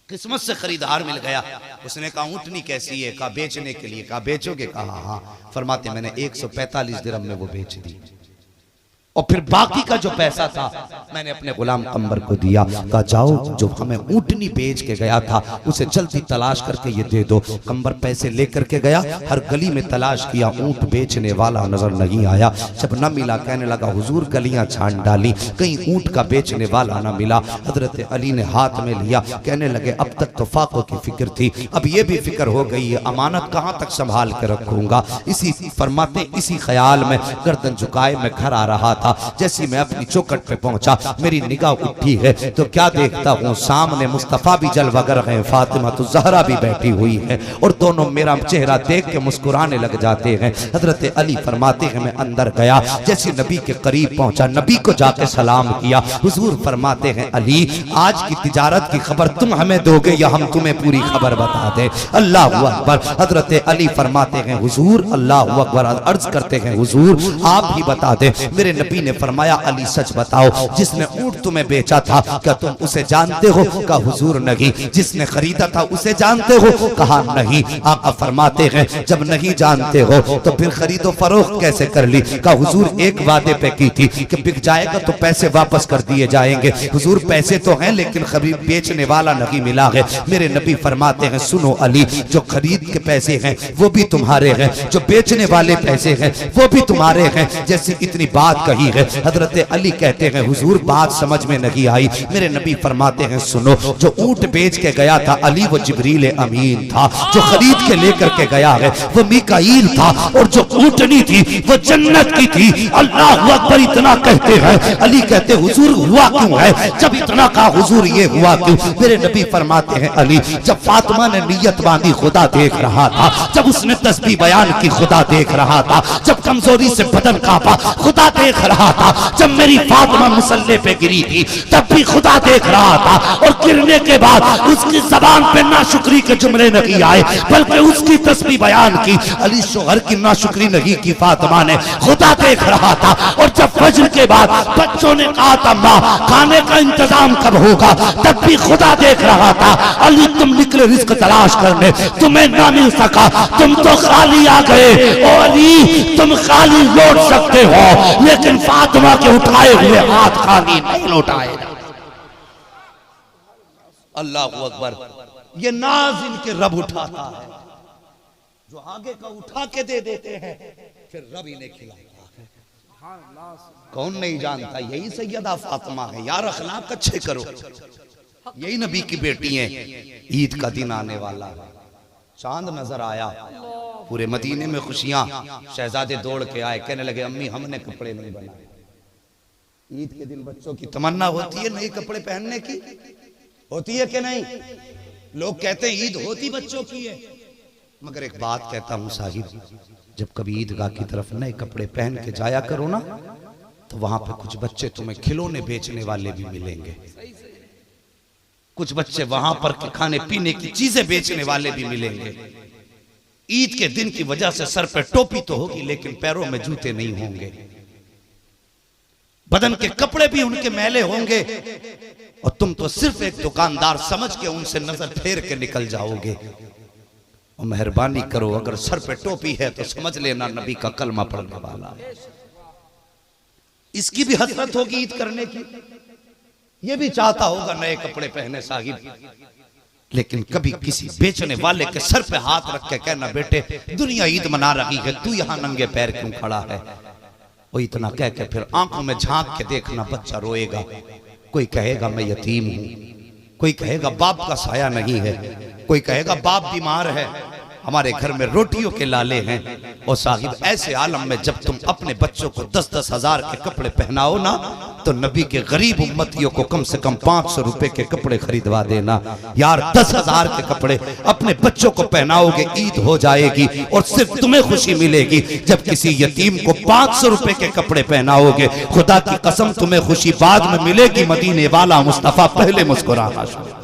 किस्मत से खरीदार मिल गया। उसने कहा ऊँटनी कैसी है? कहा बेचने के लिए। कहा बेचोगे? कहा हाँ। फरमाते मैंने 145 दिरहम में वो बेच दी और फिर बाकी का जो पैसा था मैंने अपने गुलाम कम्बर को दिया। कहा जाओ जो हमें ऊँटनी बेच के गया था उसे जल्दी तलाश करके ये दे दो। कम्बर पैसे लेकर के गया, हर गली में तलाश किया, ऊँट बेचने वाला नजर नहीं आया। जब न मिला कहने लगा हुजूर गलियां छान डाली, कहीं ऊँट का बेचने वाला न मिला। हजरत अली ने हाथ में लिया, कहने लगे अब तक तो फाकों की फिक्र थी, अब ये भी फिक्र हो गई है अमानत कहाँ तक संभाल के रखूंगा। इसी फरमाते इसी ख्याल में गर्दन झुकाए मैं घर आ रहा था। था। जैसी मैं अपनी चौखट पे पहुंचा, मेरी निगाह उठी है तो क्या देखता हूँ, सामने मुस्तफ़ा भी जलवागर है, फातिमा तो ज़हरा भी बैठी हुई है और दोनों मेरा चेहरा देख के मुस्कुराने लग जाते हैं। हजरत अली फरमाते हैं मैं अंदर गया, जैसे नबी के करीब पहुंचा, नबी को जाके सलाम किया। हुजूर फरमाते हैं अली, आज की तिजारत की खबर तुम हमें दोगे या हम तुम्हें पूरी खबर बता दे? अल्लाह अकबर। हजरत अली फरमाते हैं हुजूर, अल्लाह अकबर। अर्ज करते हैं हुजूर आप ही बता दे। मेरे नबी ने फरमाया अली सच बताओ, जिसने ऊंट तुम्हें बेचा था क्या तुम उसे जानते हो? कहा हुजूर नहीं। जिसने खरीदा था उसे जानते हो? कहा नहीं। आका फरमाते हैं जब नहीं जानते हो तो फिर खरीदो फरोख्त कैसे कर ली? कहा हुजूर एक वादे पे की थी कि बिक जाएगा तो पैसे वापस कर दिए जाएंगे। हुजूर पैसे तो हैं लेकिन खरीद बेचने वाला नहीं मिला है। मेरे नबी फरमाते हैं सुनो अली, जो खरीद के पैसे हैं वो भी तुम्हारे हैं, जो बेचने वाले पैसे हैं वो भी तुम्हारे हैं। जैसे इतनी बात कही है, हजरत अली कहते हैं हुजूर बात समझ में नहीं आई। मेरे नबी फरमाते हैं सुनो, जो ऊंट बेच के गया था अली वो जिब्रील अमीन था, जो खरीद के लेकर के गया है वो मीकाईल था, और जो ऊंटनी थी वो जन्नत की थी। अल्लाह अकबर। इतना कहते हैं अली कहते हुजूर हुआ क्यों है? जब इतना कहा हुजूर ये हुआ क्यों? मेरे नबी फरमाते हैं अली, जब फातिमा ने नियत बांधी खुदा देख रहा था, जब उसने तस्बीह बयान की खुदा देख रहा था, जब कमजोरी से बदन कांपा खुदा देख रहा था, जब मेरी फातिमा मुसल्ले पे गिरी थी तब भी खुदा देख रहा था, और गिरने के बाद उसकी जबान पे नाशुक्री के जुमले नहीं आए बल्कि उसकी तस्बीह बयान की। अली शोहर की नाशुक्री नहीं की फातिमा ने, खुदा देख रहा था। और जब फज्र के बाद बच्चों ने कहा था माँ खाने का इंतजाम कब होगा, तब भी खुदा देख रहा था। अली तुम निकले रिस्क तलाश करने, तुम्हें ना मिल सका, तुम तो खाली आ गए। और अली तुम खाली लौट सकते हो लेकिन फातिमा के उठाए हुए हाथ खाली नहीं लौटाए। अल्लाह अकबर। ये नाज इनके रब उठाता है, जो आगे का उठा के दे देते हैं फिर रब इन्हें खिलाता है। कौन नहीं जानता यही सैयदा फातिमा है। यार अखलाक अच्छे करो, यही नबी की बेटी है। ईद का दिन आने वाला है, चांद नजर आया, पूरे मदीने में खुशियां। शहजादे दौड़ के आए, कहने लगे अम्मी हमने कपड़े नहीं बनाए। ईद के दिन बच्चों की तमन्ना होती है नए कपड़े पहनने की, होती है कि नहीं? लोग कहते हैं ईद होती बच्चों की है, मगर एक बात कहता हूं साहिब, जब कभी ईदगाह की तरफ नए कपड़े पहन के जाया करो ना, तो वहां पे कुछ बच्चे तुम्हें खिलौने बेचने वाले भी मिलेंगे, कुछ बच्चे वहां पर खाने पीने की चीजें बेचने वाले भी मिलेंगे। ईद के दिन की वजह से सर पे टोपी तो होगी लेकिन पैरों में जूते नहीं होंगे, बदन के कपड़े भी उनके मैले होंगे, और तुम तो सिर्फ एक दुकानदार समझ के उनसे नजर फेर के निकल जाओगे। और मेहरबानी करो, अगर सर पे टोपी है तो समझ लेना नबी का कलमा पढ़ने वाला है। इसकी भी हसरत होगी ईद करने की, ये भी चाहता होगा नए कपड़े पहने साहिब, लेकिन कभी किसी बेचने वाले के सर पे हाथ रख के कहना बेटे दुनिया ईद मना रही है, तू यहां नंगे पैर क्यों खड़ा है? वो इतना कह के फिर आंखों में झांक के देखना, बच्चा रोएगा, कोई कहेगा मैं यतीम हूं, कोई कहेगा बाप का साया नहीं है, कोई कहेगा बाप बीमार है, हमारे घर में रोटियों के लाले हैं। और साहिब ऐसे आलम में जब तुम अपने बच्चों को 10-10 हजार के कपड़े पहनाओ ना, तो नबी के गरीब उम्मतियों को कम से कम 500 रुपए के कपड़े खरीदवा देना। यार 10,000 के कपड़े अपने बच्चों को पहनाओगे, ईद हो जाएगी और सिर्फ तुम्हें खुशी मिलेगी। जब किसी यतीम को 500 रुपए के कपड़े पहनाओगे, खुदा की कसम तुम्हें खुशी बाद में मिलेगी। मदीने वाला मुस्तफा पहले मुस्कुराना शुरू।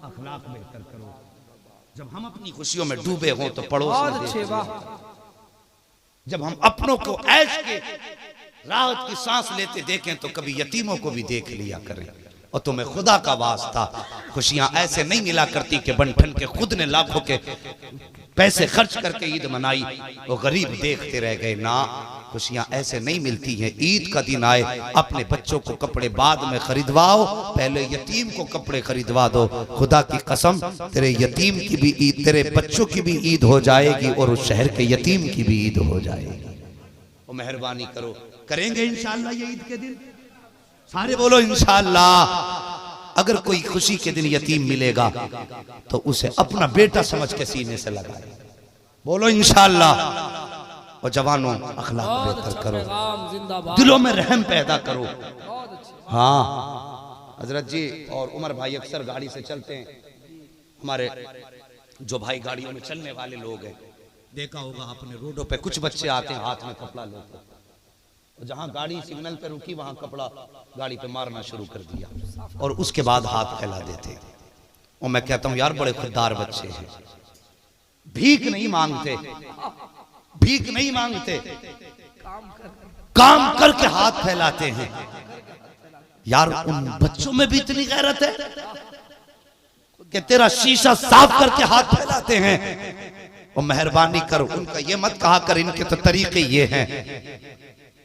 अखलाक बेहतर करो, जब हम अपनी खुशियों में डूबे हों तो पड़ोस में देखें। जब हम अपनों को ऐश के राहत की सांस लेते देखें तो कभी यतीमों को भी देख लिया करें। और तुम्हें खुदा का वास्ता खुशियां ऐसे नहीं मिला करती कि बंठन के खुद ने लाखों के पैसे खर्च करके ईद मनाई, वो गरीब देखते रह गए ना। खुशियां ऐसे नहीं मिलती हैं। ईद का दिन आए, अपने बच्चों को कपड़े बाद में खरीदवाओ, पहले यतीम को कपड़े खरीदवा दो। खुदा की कसम तेरे यतीम की भी ईद, तेरे बच्चों की भी ईद हो जाएगी और उस शहर के यतीम की भी ईद हो जाएगी। वो मेहरबानी करो, करेंगे इंशाअल्लाह ये ईद के दिन? सारे बोलो इंशाअल्लाह। अगर कोई खुशी के दिन यतीम मिलेगा तो उसे अपना बेटा समझ के सीने से लगाए, बोलो इंशाअल्लाह। और जवानों अखलाक बहुत बेहतर अच्छा करो, पैगाम, जिंदाबाद। दिलों में रहम पैदा करो। बहुत अच्छे। हाँ हजरत जी और उमर भाई अक्सर गाड़ी से चलते हैं, हमारे जो भाई गाड़ियों में चलने वाले लोग हैं, देखा होगा आपने रोडों पे कुछ बच्चे आते हैं हाथ में कपड़ा लेकर, जहां गाड़ी सिग्नल पे रुकी वहां कपड़ा गाड़ी पे मारना शुरू कर दिया और उसके बाद हाथ फैला देते। और मैं कहता हूं यार बड़े खुददार बच्चे हैं, भीख नहीं मांगते, भीख नहीं मांगते, काम करके हाथ फैलाते हैं। यार उन बच्चों में भी इतनी गैरत है कि तेरा शीशा साफ करके हाथ फैलाते हैं। और मेहरबानी कर उनका ये मत कहा कर इनके तो तरीके ये हैं,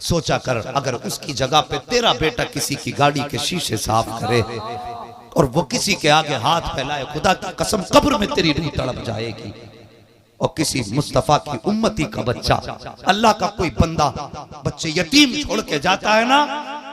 सोचा कर अगर उसकी जगह पे तेरा बेटा किसी की गाड़ी के शीशे साफ करे और वो किसी के आगे हाथ फैलाए, खुदा की कसम कब्र में तेरी रूह तड़प जाएगी। और किसी मुस्तफा की उम्मती का बच्चा, अल्लाह का कोई बंदा बच्चे यतीम छोड़ के जाता है ना,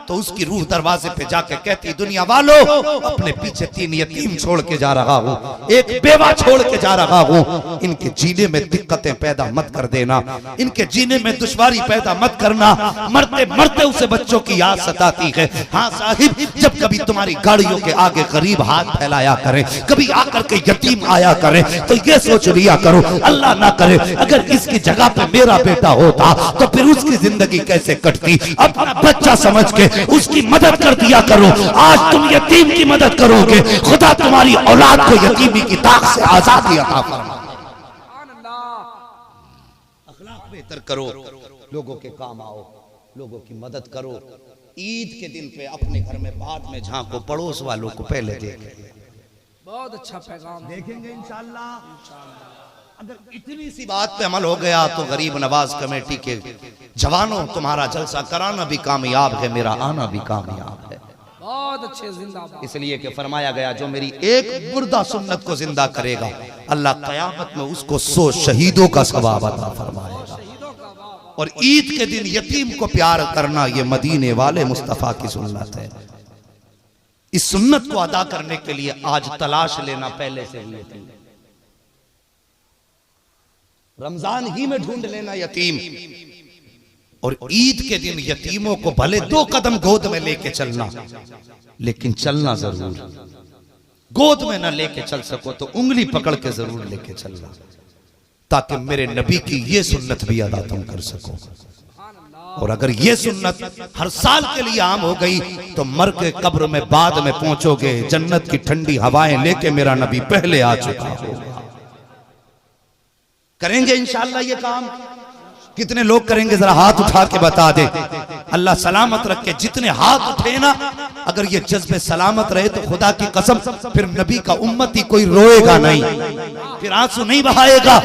तो उसकी रूह दरवाजे पे जाके कहती दुनिया वालों अपने पीछे 3 यतीम छोड़ के जा रहा हूँ, एक बेवा छोड़ के जा रहा हूँ, इनके जीने में दिक्कतें पैदा मत कर देना, इनके जीने में दुश्वारी पैदा मत करना। मरते मरते उसे बच्चों की याद सताती है। हाँ साहिब, जब कभी तुम्हारी गाड़ियों के आगे गरीब हाथ फैलाया करें, कभी आकर के यतीम आया करें, तो ये सोच लिया करो अल्लाह ना करे अगर इसकी जगह पे मेरा बेटा होता तो फिर उसकी जिंदगी कैसे कटती। अपना बच्चा समझ के उसकी मदद कर दिया करो। आज तुम यतीम की मदद करोगे, खुदा तुम्हारी औलाद को यतीमी की ताक से आजादी अता फरमाएगा। अखलाक बेहतर करो, लोगों के काम आओ, लोगों की मदद करो। ईद के दिन पे अपने घर में बाद में झांको, पड़ोस वालों को पहले देखें। बहुत अच्छा पैगाम देखेंगे इंशाअल्लाह। अगर इतनी सी बात पे अमल हो गया तो गरीब नवाज कमेटी के जवानों तुम्हारा जलसा कराना भी कामयाब है, मेरा आना भी कामयाब है। बहुत अच्छे, जिंदाबाद। इसलिए कि फरमाया गया जो मेरी एक मुर्दा सुन्नत को जिंदा करेगा अल्लाह कयामत में उसको 100 शहीदों का सवाब अता फरमाएगा। और ईद के दिन यतीम को प्यार करना ये मदीने वाले मुस्तफा की सुन्नत है। इस सुन्नत को अदा करने के लिए आज तलाश लेना पहले से ही यतीम, रमजान ही में ढूंढ लेना यतीम, और ईद के दिन यतीमों को भले 2 कदम गोद में लेके चलना, लेकिन चलना जरूर। गोद में ना लेके चल सको तो उंगली पकड़ के जरूर लेके चलना, ताकि मेरे नबी की ये सुन्नत भी अदा तुम कर सको। और अगर ये सुन्नत हर साल के लिए आम हो गई तो मर के कब्र में बाद में पहुंचोगे, जन्नत की ठंडी हवाएं लेके मेरा नबी पहले आ चुका होगा। करेंगे इंशाअल्लाह ये काम? कितने लोग करेंगे जरा हाथ उठा के बता दे। अल्लाह सलामत रखे, जितने हाथ उठे ना, अगर ये जज्बे सलामत रहे तो खुदा की कसम फिर नबी का उम्मती कोई रोएगा नहीं, फिर आंसू नहीं बहाएगा,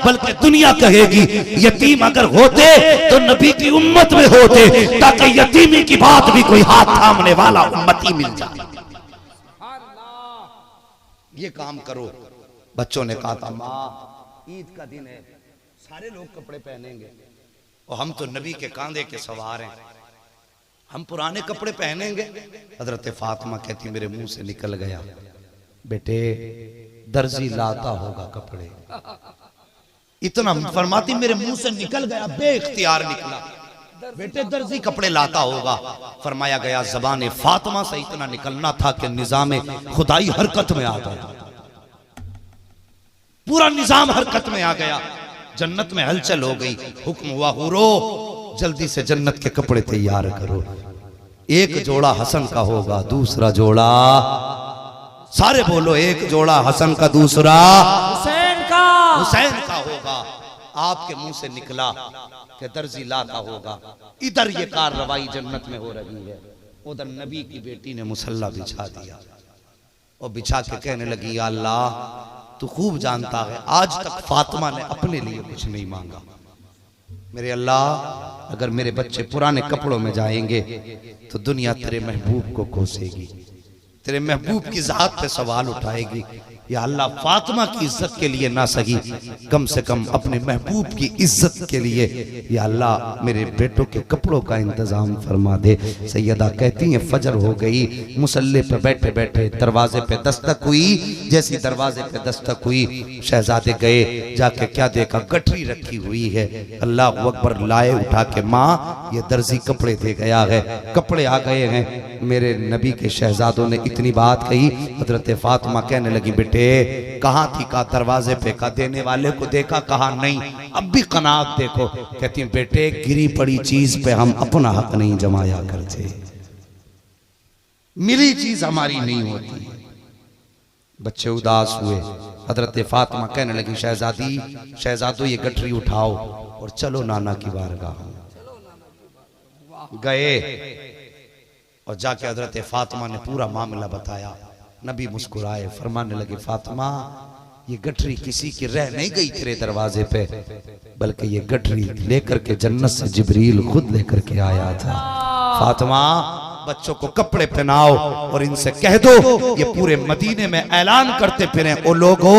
बल्कि दुनिया कहेगी यतीम अगर होते तो नबी की उम्मत में होते, ताकि यतीमी की बात भी कोई हाथ थामने वाला उम्मती मिल जाए। ये काम करो। बच्चों ने कहा था माँ ईद का दिन है, सारे लोग कपड़े पहनेंगे और हम तो नबी के कांधे के सवार हैं, हम पुराने कपड़े पहनेंगे। हजरत फातिमा कहती मेरे मुंह से निकल गया, बेटे दर्जी लाता होगा कपड़े। इतना फरमाती मेरे मुंह से निकल गया, बेइख्तियार निकला, बेटे दर्जी कपड़े लाता होगा। फरमाया गया ज़बान फातिमा से इतना निकलना था कि निजाम खुदाई हरकत में आ गया, पूरा निजाम हरकत में आ गया, जन्नत में हलचल हो गई। हुक्म हुआ हुरो जल्दी से जन्नत के कपड़े तैयार करो, एक जोड़ा हसन का होगा, दूसरा जोड़ा, सारे बोलो, एक जोड़ा हसन का, दूसरा हुसैन का, हुसैन का होगा। आपके मुंह से निकला कि दर्जी लाता होगा। इधर ये कार्रवाई जन्नत में हो रही है, उधर नबी की बेटी ने मुसल्ला बिछा दिया और बिछा के कहने लगी या अल्लाह तू खूब जानता है आज तक फातिमा ने अपने लिए कुछ नहीं मांगा, मेरे अल्लाह अगर मेरे बच्चे पुराने कपड़ों में जाएंगे तो दुनिया तेरे महबूब को कोसेगी, तेरे महबूब की जात पे सवाल उठाएगी। या अल्लाह फातिमा की इज्जत के लिए ना सही, कम से कम अपने महबूब की इज्जत के लिए या अल्लाह मेरे बेटों के कपड़ों का इंतजाम फरमा दे। सैयदा कहती हैं फजर हो गई, मुसल्ले पे बैठे बैठे दरवाजे पे दस्तक हुई। जैसी दरवाजे पे दस्तक हुई, शहजादे गए, जाके क्या देखा, गठरी रखी हुई है। अल्लाह अकबर, लाए उठा के, माँ ये दर्जी कपड़े दे गया है, कपड़े आ गए हैं। मेरे नबी के शहजादों ने इतनी बात कही, हजरत फातिमा कहने लगी बेटे कहाँ थी, का दरवाजे पे, का देने वाले को देखा, कहा नहीं, अब भी कनात देखो। कहती बेटे गिरी पड़ी चीज पे हम अपना हक नहीं जमाया करते, मिली चीज हमारी नहीं होती। बच्चे उदास हुए। हजरत फातिमा कहने लगी शहजादी, शहजादो ये गठरी उठाओ और चलो नाना की बारगाह। गए और जाके हजरत फातिमा ने पूरा मामला बताया। नबी मुस्कुराए, फरमाने लगे फातिमा ये गठरी किसी की रह नहीं गई तेरे दरवाजे पे, बल्कि ये गठरी लेकर के जन्नत से जिब्रील खुद लेकर के आया था। फातिमा बच्चों को कपड़े पहनाओ और इनसे कह दो ये पूरे मदीने में ऐलान करते फिरें, ओ लोगो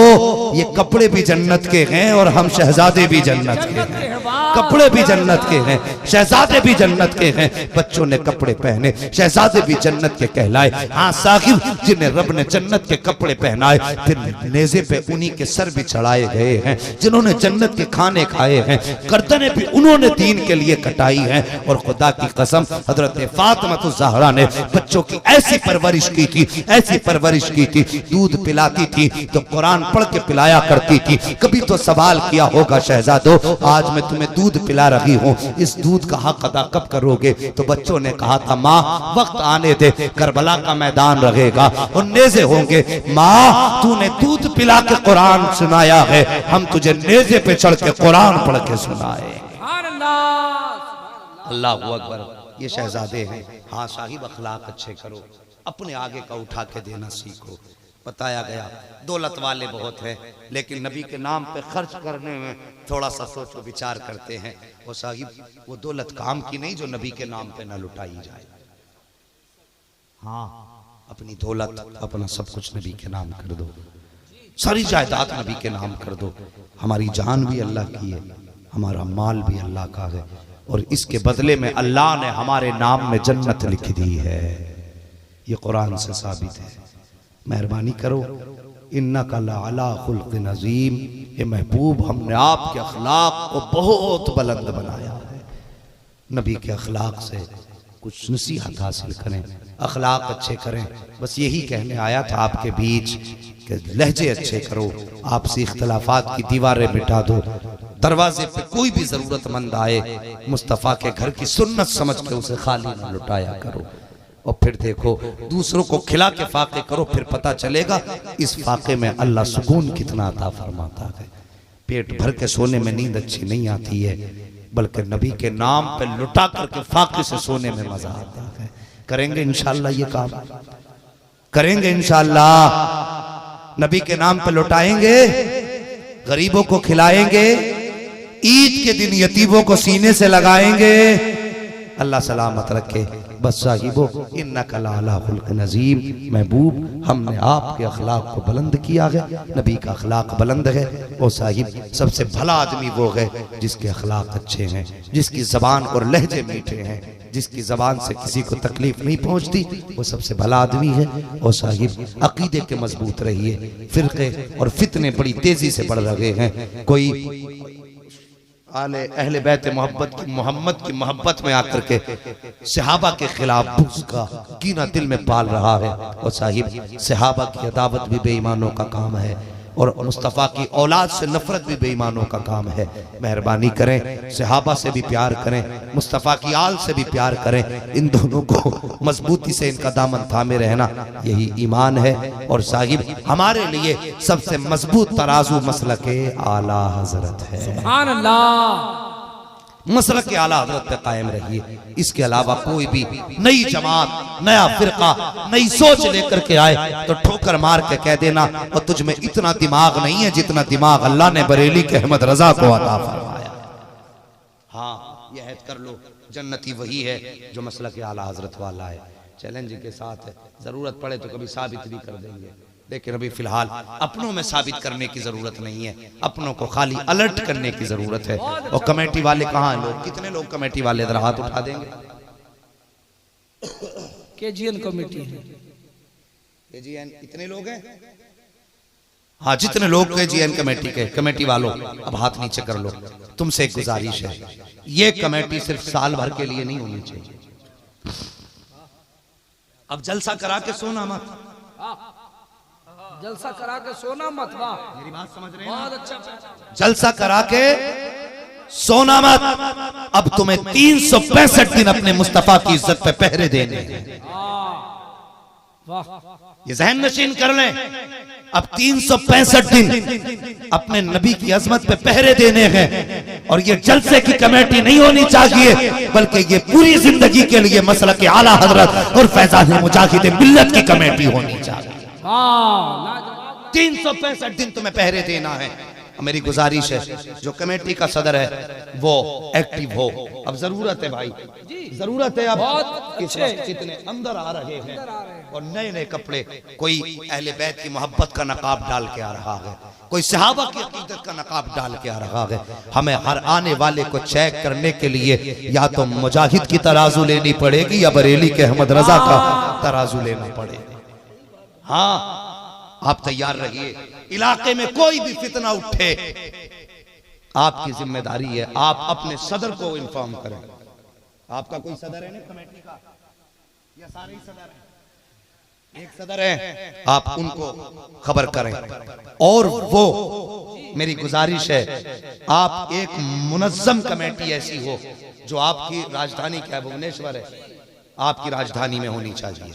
ये कपड़े भी जन्नत के हैं और हम शहजादे भी जन्नत के हैं, कपड़े भी जन्नत के हैं, शहजादे भी जन्नत के हैं। बच्चों ने कपड़े पहने, शहजादे भी जन्नत के कहलाए। हाँ साहिब, जिन्हें रब ने जन्नत के कपड़े पहनाए, फिर नेज़े पे उन्हीं के सर भी चढ़ाए गए हैं। जिन्होंने जन्नत के खाने खाए हैं, गर्दनें भी उन्होंने दीन के लिए कटाई हैं। और खुदा की कसम हजरत फातिमा तो ज़हरा ने बच्चों की ऐसी परवरिश की थी, ऐसी परवरिश की थी, दूध पिलाती थी तो कुरान पढ़ के पिलाया करती थी। कभी तो सवाल किया होगा शहजादो, आज मैं तुम्हें दूध पिला रही हूँ, इस दूध का हक अदा कब करोगे? तो बच्चों ने कहा था माँ वक्त आने दे, करबला का मैदान रहेगा और नेज़े होंगे। माँ तूने दूध पिला के कुरान सुनाया है, हम तुझे नेज़े पे चढ़ के कुरान पढ़ के सुनाए। अल्लाह अकबर। ये शहजादे हैं। हाँ साहिब, अखलाक अच्छे करो, अपने आगे का उठा के देना सीखो। बताया गया दौलत वाले बहुत हैं, लेकिन नबी के नाम पे खर्च करने में थोड़ा सा सोचो विचार करते हैं। वो साहिब वो दौलत काम की नहीं जो नबी के नाम पे ना लुटाई जाए। हाँ अपनी दौलत, अपना सब कुछ नबी के नाम कर दो, सारी जायदाद नबी के नाम कर दो। हमारी जान भी अल्लाह की है, हमारा माल भी अल्लाह का है, और इसके बदले में अल्लाह ने हमारे नाम में जन्नत लिख दी है। ये कुरान से साबित है। मेहरबानी करो, इन्नका लअला खुल्क़िन अज़ीम, ये महबूब हमने आपके अखलाक को बहुत बुलंद बनाया है। नबी के अखलाक से कुछ नसीहत हासिल करें, अखलाक अच्छे करें। बस यही कहने आया था आपके बीच कि लहजे अच्छे करो, आपसी इख्तलाफात की दीवारें मिटा दो। दरवाजे पे कोई भी जरूरतमंद आए, मुस्तफ़ा के घर की सुन्नत समझ के उसे खाली न लुटाया करो। और फिर देखो दूसरों को खिला के फाके करो, फिर पता चलेगा इस फाके में अल्लाह सुकून कितना अता फरमाता है। पेट भर के सोने में नींद अच्छी नहीं आती है, बल्कि नबी के नाम पे लुटा करके फाके से सोने में मजा आता है। करेंगे इंशाअल्लाह, ये काम करेंगे इंशाअल्लाह। नबी के नाम पे लुटाएंगे, गरीबों को खिलाएंगे, ईद के दिन यतीमों को सीने से लगाएंगे। अल्लाह सलामत रखे। बस साहिबो, इन्नका लअला खुल्क़िन अज़ीम, महबूब हमने आपके अखलाक को बुलंद किया है। नबी का अखलाक बुलंद है। और साहिब सबसे भला आदमी वो है जिसके अखलाक अच्छे हैं, जिसकी जबान और लहजे मीठे हैं, जिसकी जबान से किसी को तकलीफ नहीं पहुंचती, वो सबसे भला आदमी है। और साहिब अकीदे के मजबूत रहिए। फिरके और फितने बड़ी तेजी से बढ़ रहे हैं। कोई आले अहले बैत मोहम्मद की मोहब्बत में आकर के सहाबा के खिलाफ बुग़्ज़ का कीना दिल में पाल रहा है। और साहिब सहाबा की अदावत भी बेईमानों का काम है, और मुस्तफ़ा की औलाद से नफरत भी बेईमानों का काम है। मेहरबानी करें, सहाबा से भी प्यार करें, मुस्तफ़ा की आल से भी प्यार करें। इन दोनों को मजबूती से इनका दामन थामे रहना, यही ईमान है। और साहिब हमारे लिए सबसे मजबूत तराजू मसलके आला हजरत है। सुभान अल्लाह। मसलक के आला हजरत पे कायम रहिए। इसके अलावा कोई भी नई जमात, नया फिरका, नई सोच लेकर के आए तो ठोकर मार के कह देना और तुझ में इतना दिमाग नहीं है जितना दिमाग अल्लाह ने बरेली के अहमद रजा को अता फरमाया। हाँ ये ऐद कर लो, जन्नती वही है जो मसलक के आला हजरत वाला है। चैलेंज के साथ है, जरूरत पड़े तो कभी साबित भी कर देंगे। लेकिन अभी फिलहाल अपनों में साबित करने की जरूरत नहीं है, अपनों को खाली अलर्ट करने की जरूरत है। और कमेटी वाले कहाँ हैं लोग? कितने लोग कमेटी वाले इधर हाथ उठा देंगे? केजीएन कमेटी है। केजीएन इतने लोग हैं? हाँ, जितने लोग केजीएन कमेटी के कमेटी वालों अब हाथ नीचे कर लो। तुमसे एक गुजारिश है, ये कमेटी सिर्फ साल भर के लिए नहीं होनी चाहिए। अब जलसा करा के सोना मत, जलसा करा के सोना मत। वाह, मेरी बात समझ रहे हैं? बहुत अच्छा। जलसा करा के सोना मत। अब तुम्हें 365 दिन अपने मुस्तफा की इज्जत पे पहरे देने हैं। वाह, ये जहन नशीन कर लें। अब 365 दिन अपने नबी की अजमत पे पहरे देने हैं। और ये जलसे की कमेटी नहीं होनी चाहिए, बल्कि ये पूरी जिंदगी के लिए मसला के आला हजरत और फैजान मुजाहिद मिल्लत की कमेटी होनी चाहिए। 365 दिन तुम्हें पहरे देना है। मेरी गुजारिश है, जो कमेटी का सदर है वो एक्टिव हो। अब जरूरत है भाई, जरूरत है। अब इस वक्त जितने अंदर आ रहे हैं और नए नए कपड़े, कोई अहले बैत की मोहब्बत का नकाब डाल के आ रहा है, कोई सहाबा की अकीदत का नकाब डाल के आ रहा है। हमें हर आने वाले को चेक करने के लिए या तो मुजाहिद की तराजू लेनी पड़ेगी या बरेली के अहमद रजा का तराजू लेना पड़ेगा। हाँ, आप तैयार रहिए। इलाके में कोई भी फितना उठे, आपकी जिम्मेदारी है, आप अपने सदर को इन्फॉर्म करें। आपका कोई सदर है ना कमेटी का, या सारे ही सदर हैं? एक सदर है, आप उनको खबर करें। और वो मेरी गुजारिश है, आप एक मुनज्जम कमेटी ऐसी हो जो आपकी राजधानी क्या है, भुवनेश्वर है, आपकी राजधानी में होनी चाहिए।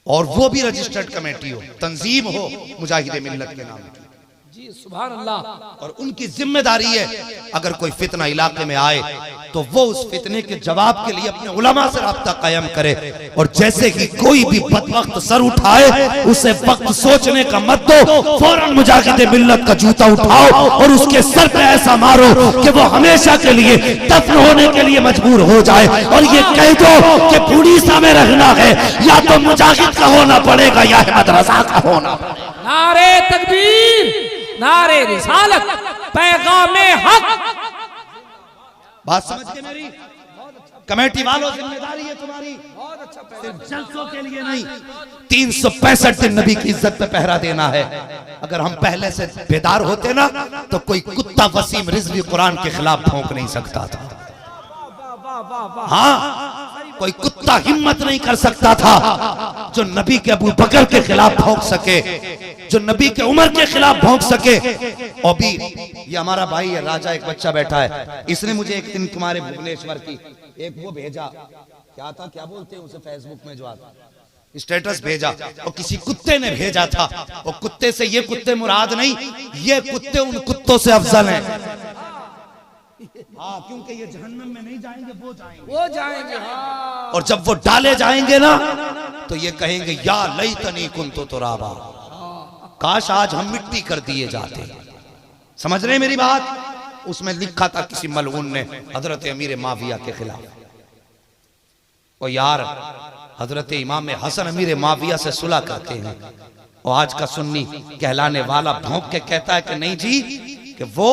और वो भी रजिस्टर्ड कमेटी हो, तंजीम हो मुजाहिद मिल्लत के नाम की। जी सुभान अल्लाह। और उनकी जिम्मेदारी है, अगर कोई फितना इलाके में आए तो वो उस फितने के जवाब के लिए अपने उलमा से राब्ता कायम करे। और जैसे ही कोई भी बदबख्त सर उठाए, उसे वक्त सोचने का मत दो, फौरन मुजाहिद मिल्लत का जूता उठाओ और उसके सर पे ऐसा मारो कि वो हमेशा के लिए दफन होने के लिए मजबूर हो जाए। और ये कह दो कि पुलिस में रहना है, या तो मुजाहिद का होना पड़ेगा या अहमद रजा का होना पड़ेगा। नारे तकबीर, नारे रिसालत, पैगामे हक। बात समझ के मेरी? कमेटी वालों, जिम्मेदारी है तुम्हारी, सिर्फ जलसों के लिए नहीं, 365 दिन नबी की इज्जत पे पहरा देना है। अगर हम पहले से बेदार होते ना, तो कोई कुत्ता वसीम रिजवी कुरान के खिलाफ भौंक नहीं सकता था। हाँ, कोई कुत्ता हिम्मत नहीं कर सकता था जो नबी के अबू बकर के खिलाफ भौंक सके, जो नबी के उमर के खिलाफ भौंक सके। और भी ये हमारा भाई है राजा, एक बच्चा बैठा है, इसने मुझे एक दिन तुम्हारे भुवनेश्वर की एक वो भेजा, क्या था, क्या बोलते हैं उसे, फेसबुक में जो आता स्टेटस भेजा, और किसी कुत्ते ने भेजा था। और कुत्ते से ये कुत्ते मुराद नहीं, ये कुत्ते उन कुत्तों से अफजल हैं। हाँ, क्योंकि ये जहन्नम में नहीं जाएंगे, वो जाएंगे। हाँ। और जब वो डाले जाएंगे ना, तो ये कहेंगे या लैतनी कुन्तु तुराबा, काश आज हम मिट्टी कर दिए जाते। समझ रहे मेरी बात? उसमें लिखा था किसी मलऊन ने हजरत अमीर माविया के खिलाफ। और यार, हजरत इमाम हसन अमीर माविया से सुलह करते हैं, और आज का सुन्नी कहलाने वाला भौंक के कहता है कि नहीं जी, कि वो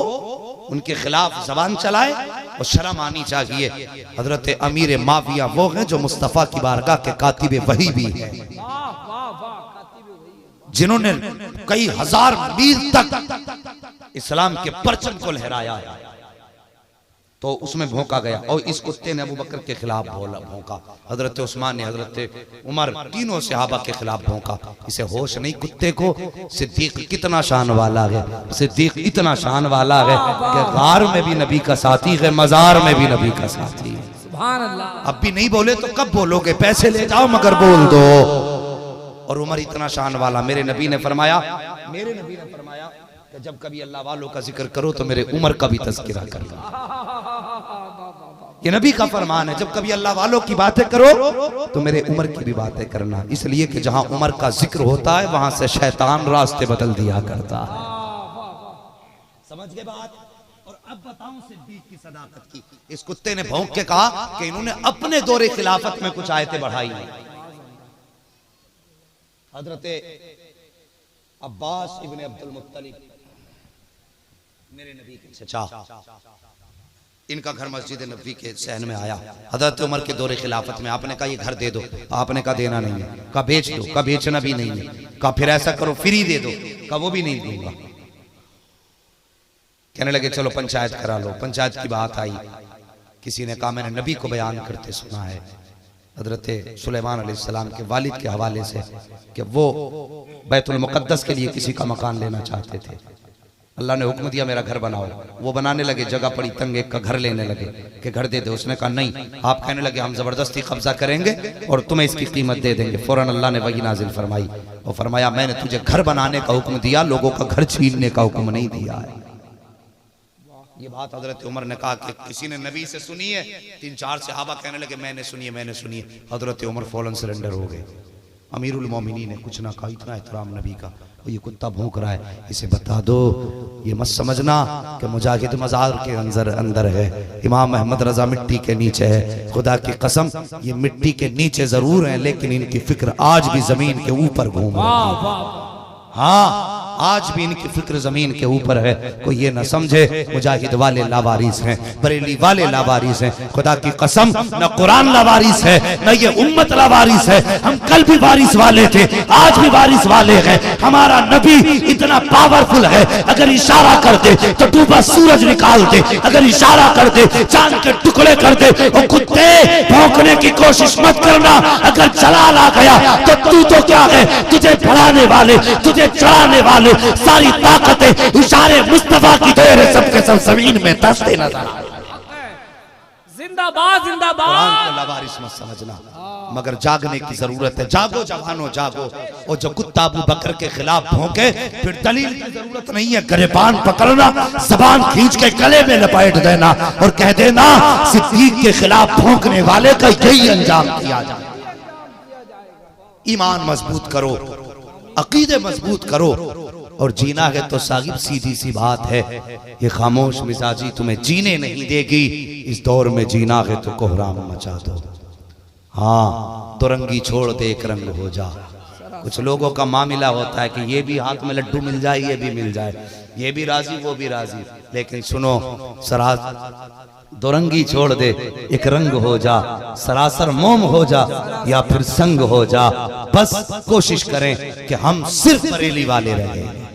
उनके खिलाफ जबान चलाए और शर्म आनी चाहिए। हजरत अमीर माविया वो हैं जो मुस्तफा की बारगाह के कातिबे वही भी हैं, जिन्होंने कई हजार मील तक इस्लाम के परचम को लहराया है। तो उसमें भौंका गया, और इस कुत्ते ने अबू बकर के खिलाफ भौंका, हजरत उस्मान ने, हजरत उमर, तीनों सहाबा के खिलाफ भौंका। इसे होश नहीं कुत्ते को। सिद्दीक कितना शान वाला है, सिद्दीक इतना शान वाला है कि गार में भी नबी का साथी है, मजार में भी नबी का साथी है। सुभान अल्लाह। अब भी नहीं बोले तो कब बोलोगे? पैसे ले जाओ मगर बोल दो। और उमर इतना शान वाला, मेरे नबी ने फरमाया कि जब कभी अल्लाह वालों का जिक्र करो तो मेरे उमर का भी तज़किरा करना। ये नबी का फरमान है, जब कभी अल्लाह वालों की बातें करो तो मेरे उमर की भी बातें करना। इसलिए कि जहां उमर का जिक्र होता है वहां से शैतान रास्ते बदल दिया करता है। समझ गए बात? और अब बताऊं सिद्दीक की सदाकत की। इस कुत्ते ने भौंक के कहा कि इन्होंने अपने दौरे खिलाफत में कुछ आयतें बढ़ाई हैं। हजरत अब्बास इब्ने अब्दुल मुत्तलिब मेरे नबी के चचा, इनका घर मस्जिद नबी के सहन में आया। हजरत उमर के दौरे खिलाफत में आपने कहा ये घर दे दो, आपने कहा देना नहीं है, कहा बेच दो, कहा बेचना भी नहीं है, कहा फिर ऐसा करो फ्री दे दो, कहा वो भी नहीं दूंगा। कहने लगे चलो पंचायत करा लो। पंचायत की बात आई, किसी ने कहा मैंने नबी को बयान करते सुना है हजरत सुलेमान अलैहिस्सलाम के वालिद के हवाले से कि वो बैतुल मुक़द्दस के लिए किसी का मकान लेना चाहते थे। अल्लाह ने हुक्म दिया मेरा घर बनाओ। वो बनाने लगे, जगह पड़ी तंग, एक का घर लेने लगे कि घर दे दो। उसने कहा नहीं, आप कहने लगे हम जबरदस्ती कब्जा करेंगे और तुम्हें इसकी कीमत दे देंगे। फौरन अल्लाह ने वही नाजिल फरमाई और फरमाया मैंने तुझे घर बनाने का हुक्म दिया, लोगों का घर छीनने का हुक्म नहीं दिया है। ये बात हजरत उमर ने कहा कि किसी ने नबी से सुनी है। 3-4 सहाबा कहने लगे मैंने सुनी है, मैंने सुनी है। हजरत उमर फौरन सरेंडर हो गए। अमीरुल मोमिनीन ने कुछ ना कहा, इतना एहतराम नबी का। और ये कुत्ता भौंक रहा है, इसे बता दो, ये मत समझना कि मुजाहिद मजार के अंदर है, इमाम अहमद रजा मिट्टी के नीचे है। खुदा की कसम ये मिट्टी के नीचे जरूर है, लेकिन इनकी फिक्र आज भी जमीन के ऊपर घूम रही है। हाँ, आज भी इनकी फिक्र जमीन के ऊपर है। कोई ये ना समझे मुजाहिद वाले लावारिस हैं, बरेली वाले लावारिस हैं। खुदा की कसम न कुरान लावारिस है, न ये उम्मत लावारिस है। हम कल भी वारिस वाले थे, आज भी वारिस वाले हैं। हमारा नबी इतना पावरफुल है, अगर इशारा कर दे तो डूबा सूरज निकाल दे, अगर इशारा कर दे चांद के टुकड़े कर दे। और कुत्ते भौंकने की कोशिश मत करना, अगर जलाल आ गया तो तू तो क्या है, तुझे बढ़ाने वाले, तुझे चढ़ाने वाले, सारी ताकतें इशारे मुस्तफा की तेरे सबके सब जमीन में दस्ते नजर आ रहे। जिंदाबाद जिंदाबाद। लावारिस मत समझना, मगर जागने की जरूरत है। जागो जवानो जागो। और जो कुत्ता अबू बकर के खिलाफ भौंके फिर दलील की जरूरत नहीं है, गिरबान पकड़ना, जबान खींच के गले में लपेट देना और कह देना सिद्दीक के खिलाफ भौंकने वाले का यही अंजाम किया जाए। ईमान मजबूत करो, अकीदे मजबूत करो, और जीना है तो साहिब सीधी सी बात है, ये खामोश मिजाजी तुम्हें जीने नहीं देगी। इस दौर में जीना है तो कोहराम मचा दो। हाँ, दुरंगी छोड़ दे एक रंग हो जा। कुछ लोगों का मामला होता है कि ये भी हाथ में लड्डू मिल जाए, ये भी मिल जाए, ये भी राजी वो भी राजी। लेकिन सुनो, दुरंगी छोड़ दे एक रंग हो जा, सरासर मोम हो जा या फिर संग हो जा। बस कोशिश करें कि हम सिर्फ बरेली वाले रहें।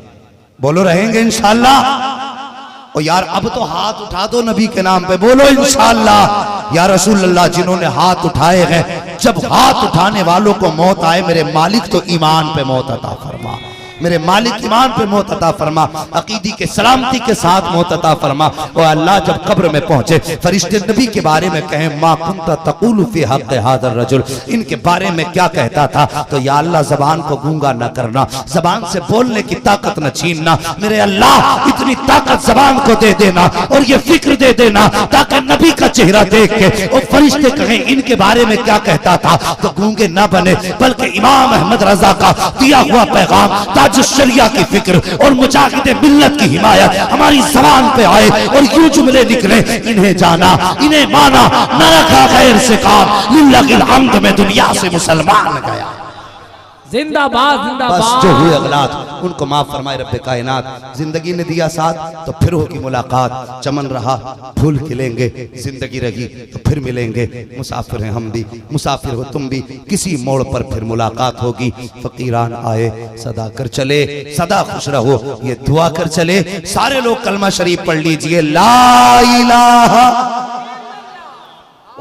बोलो रहेंगे इंशाअल्लाह। और यार अब तो हाथ उठा दो नबी के नाम पे, बोलो इंशाअल्लाह। या रसूल अल्लाह, जिन्होंने हाथ उठाए हैं, जब हाथ उठाने वालों को मौत आए, मेरे मालिक तो ईमान पे मौत अता फरमा, मेरे मालिक ईमान पे मौत अता फरमा, अकीदी के सलामती के साथ मौत अता फरमा। और अल्लाह जब कब्र में पहुंचे, फरिश्ते नबी के बारे में कहें मा कुंता तक़ूलु फी हक़्क़ि हाज़ा रजुल, इनके बारे में क्या कहता था, तो या अल्लाह जबान को गूंगा न करना, जबान से बोलने की ताकत न छीनना। मेरे अल्लाह इतनी ताकत जबान को दे देना और ये फिक्र दे देना ताकि नबी का चेहरा देख के और फरिश्ते कहें इनके बारे में क्या कहता था, तो गूंगे न बने, बल्कि इमाम अहमद रजा का दिया हुआ पैगाम जो शरिया की फिक्र और मुजाहिदे मिल्लत की हिमायत हमारी जबान पे आए और यूं जुमले निकले, इन्हें जाना, इन्हें माना, न रखा गैर से काम, लिल्लाहिल हम्द में दुनिया से मुसलमान गया। जिंदाबाद जिंदाबाद। बस जो हुए अगलात उनको माफ फरमाए रब्बे कायनात। जिंदगी ने दिया साथ तो फिर होगी मुलाकात, चमन रहा फूल खिलेंगे, जिंदगी रही तो फिर मिलेंगे। मुसाफिर हैं हम भी, मुसाफिर हो तुम भी, किसी मोड़ पर फिर मुलाकात होगी। फकीरान आए सदा कर चले, सदा खुश रहो ये दुआ कर चले। सारे लोग कलमा शरीफ पढ़ लीजिए, ला इलाहा,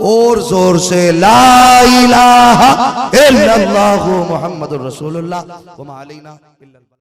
और जोर से ला इलाहा इल्लल्लाहु मुहम्मदुर रसूलुल्लाह व मा अलैना।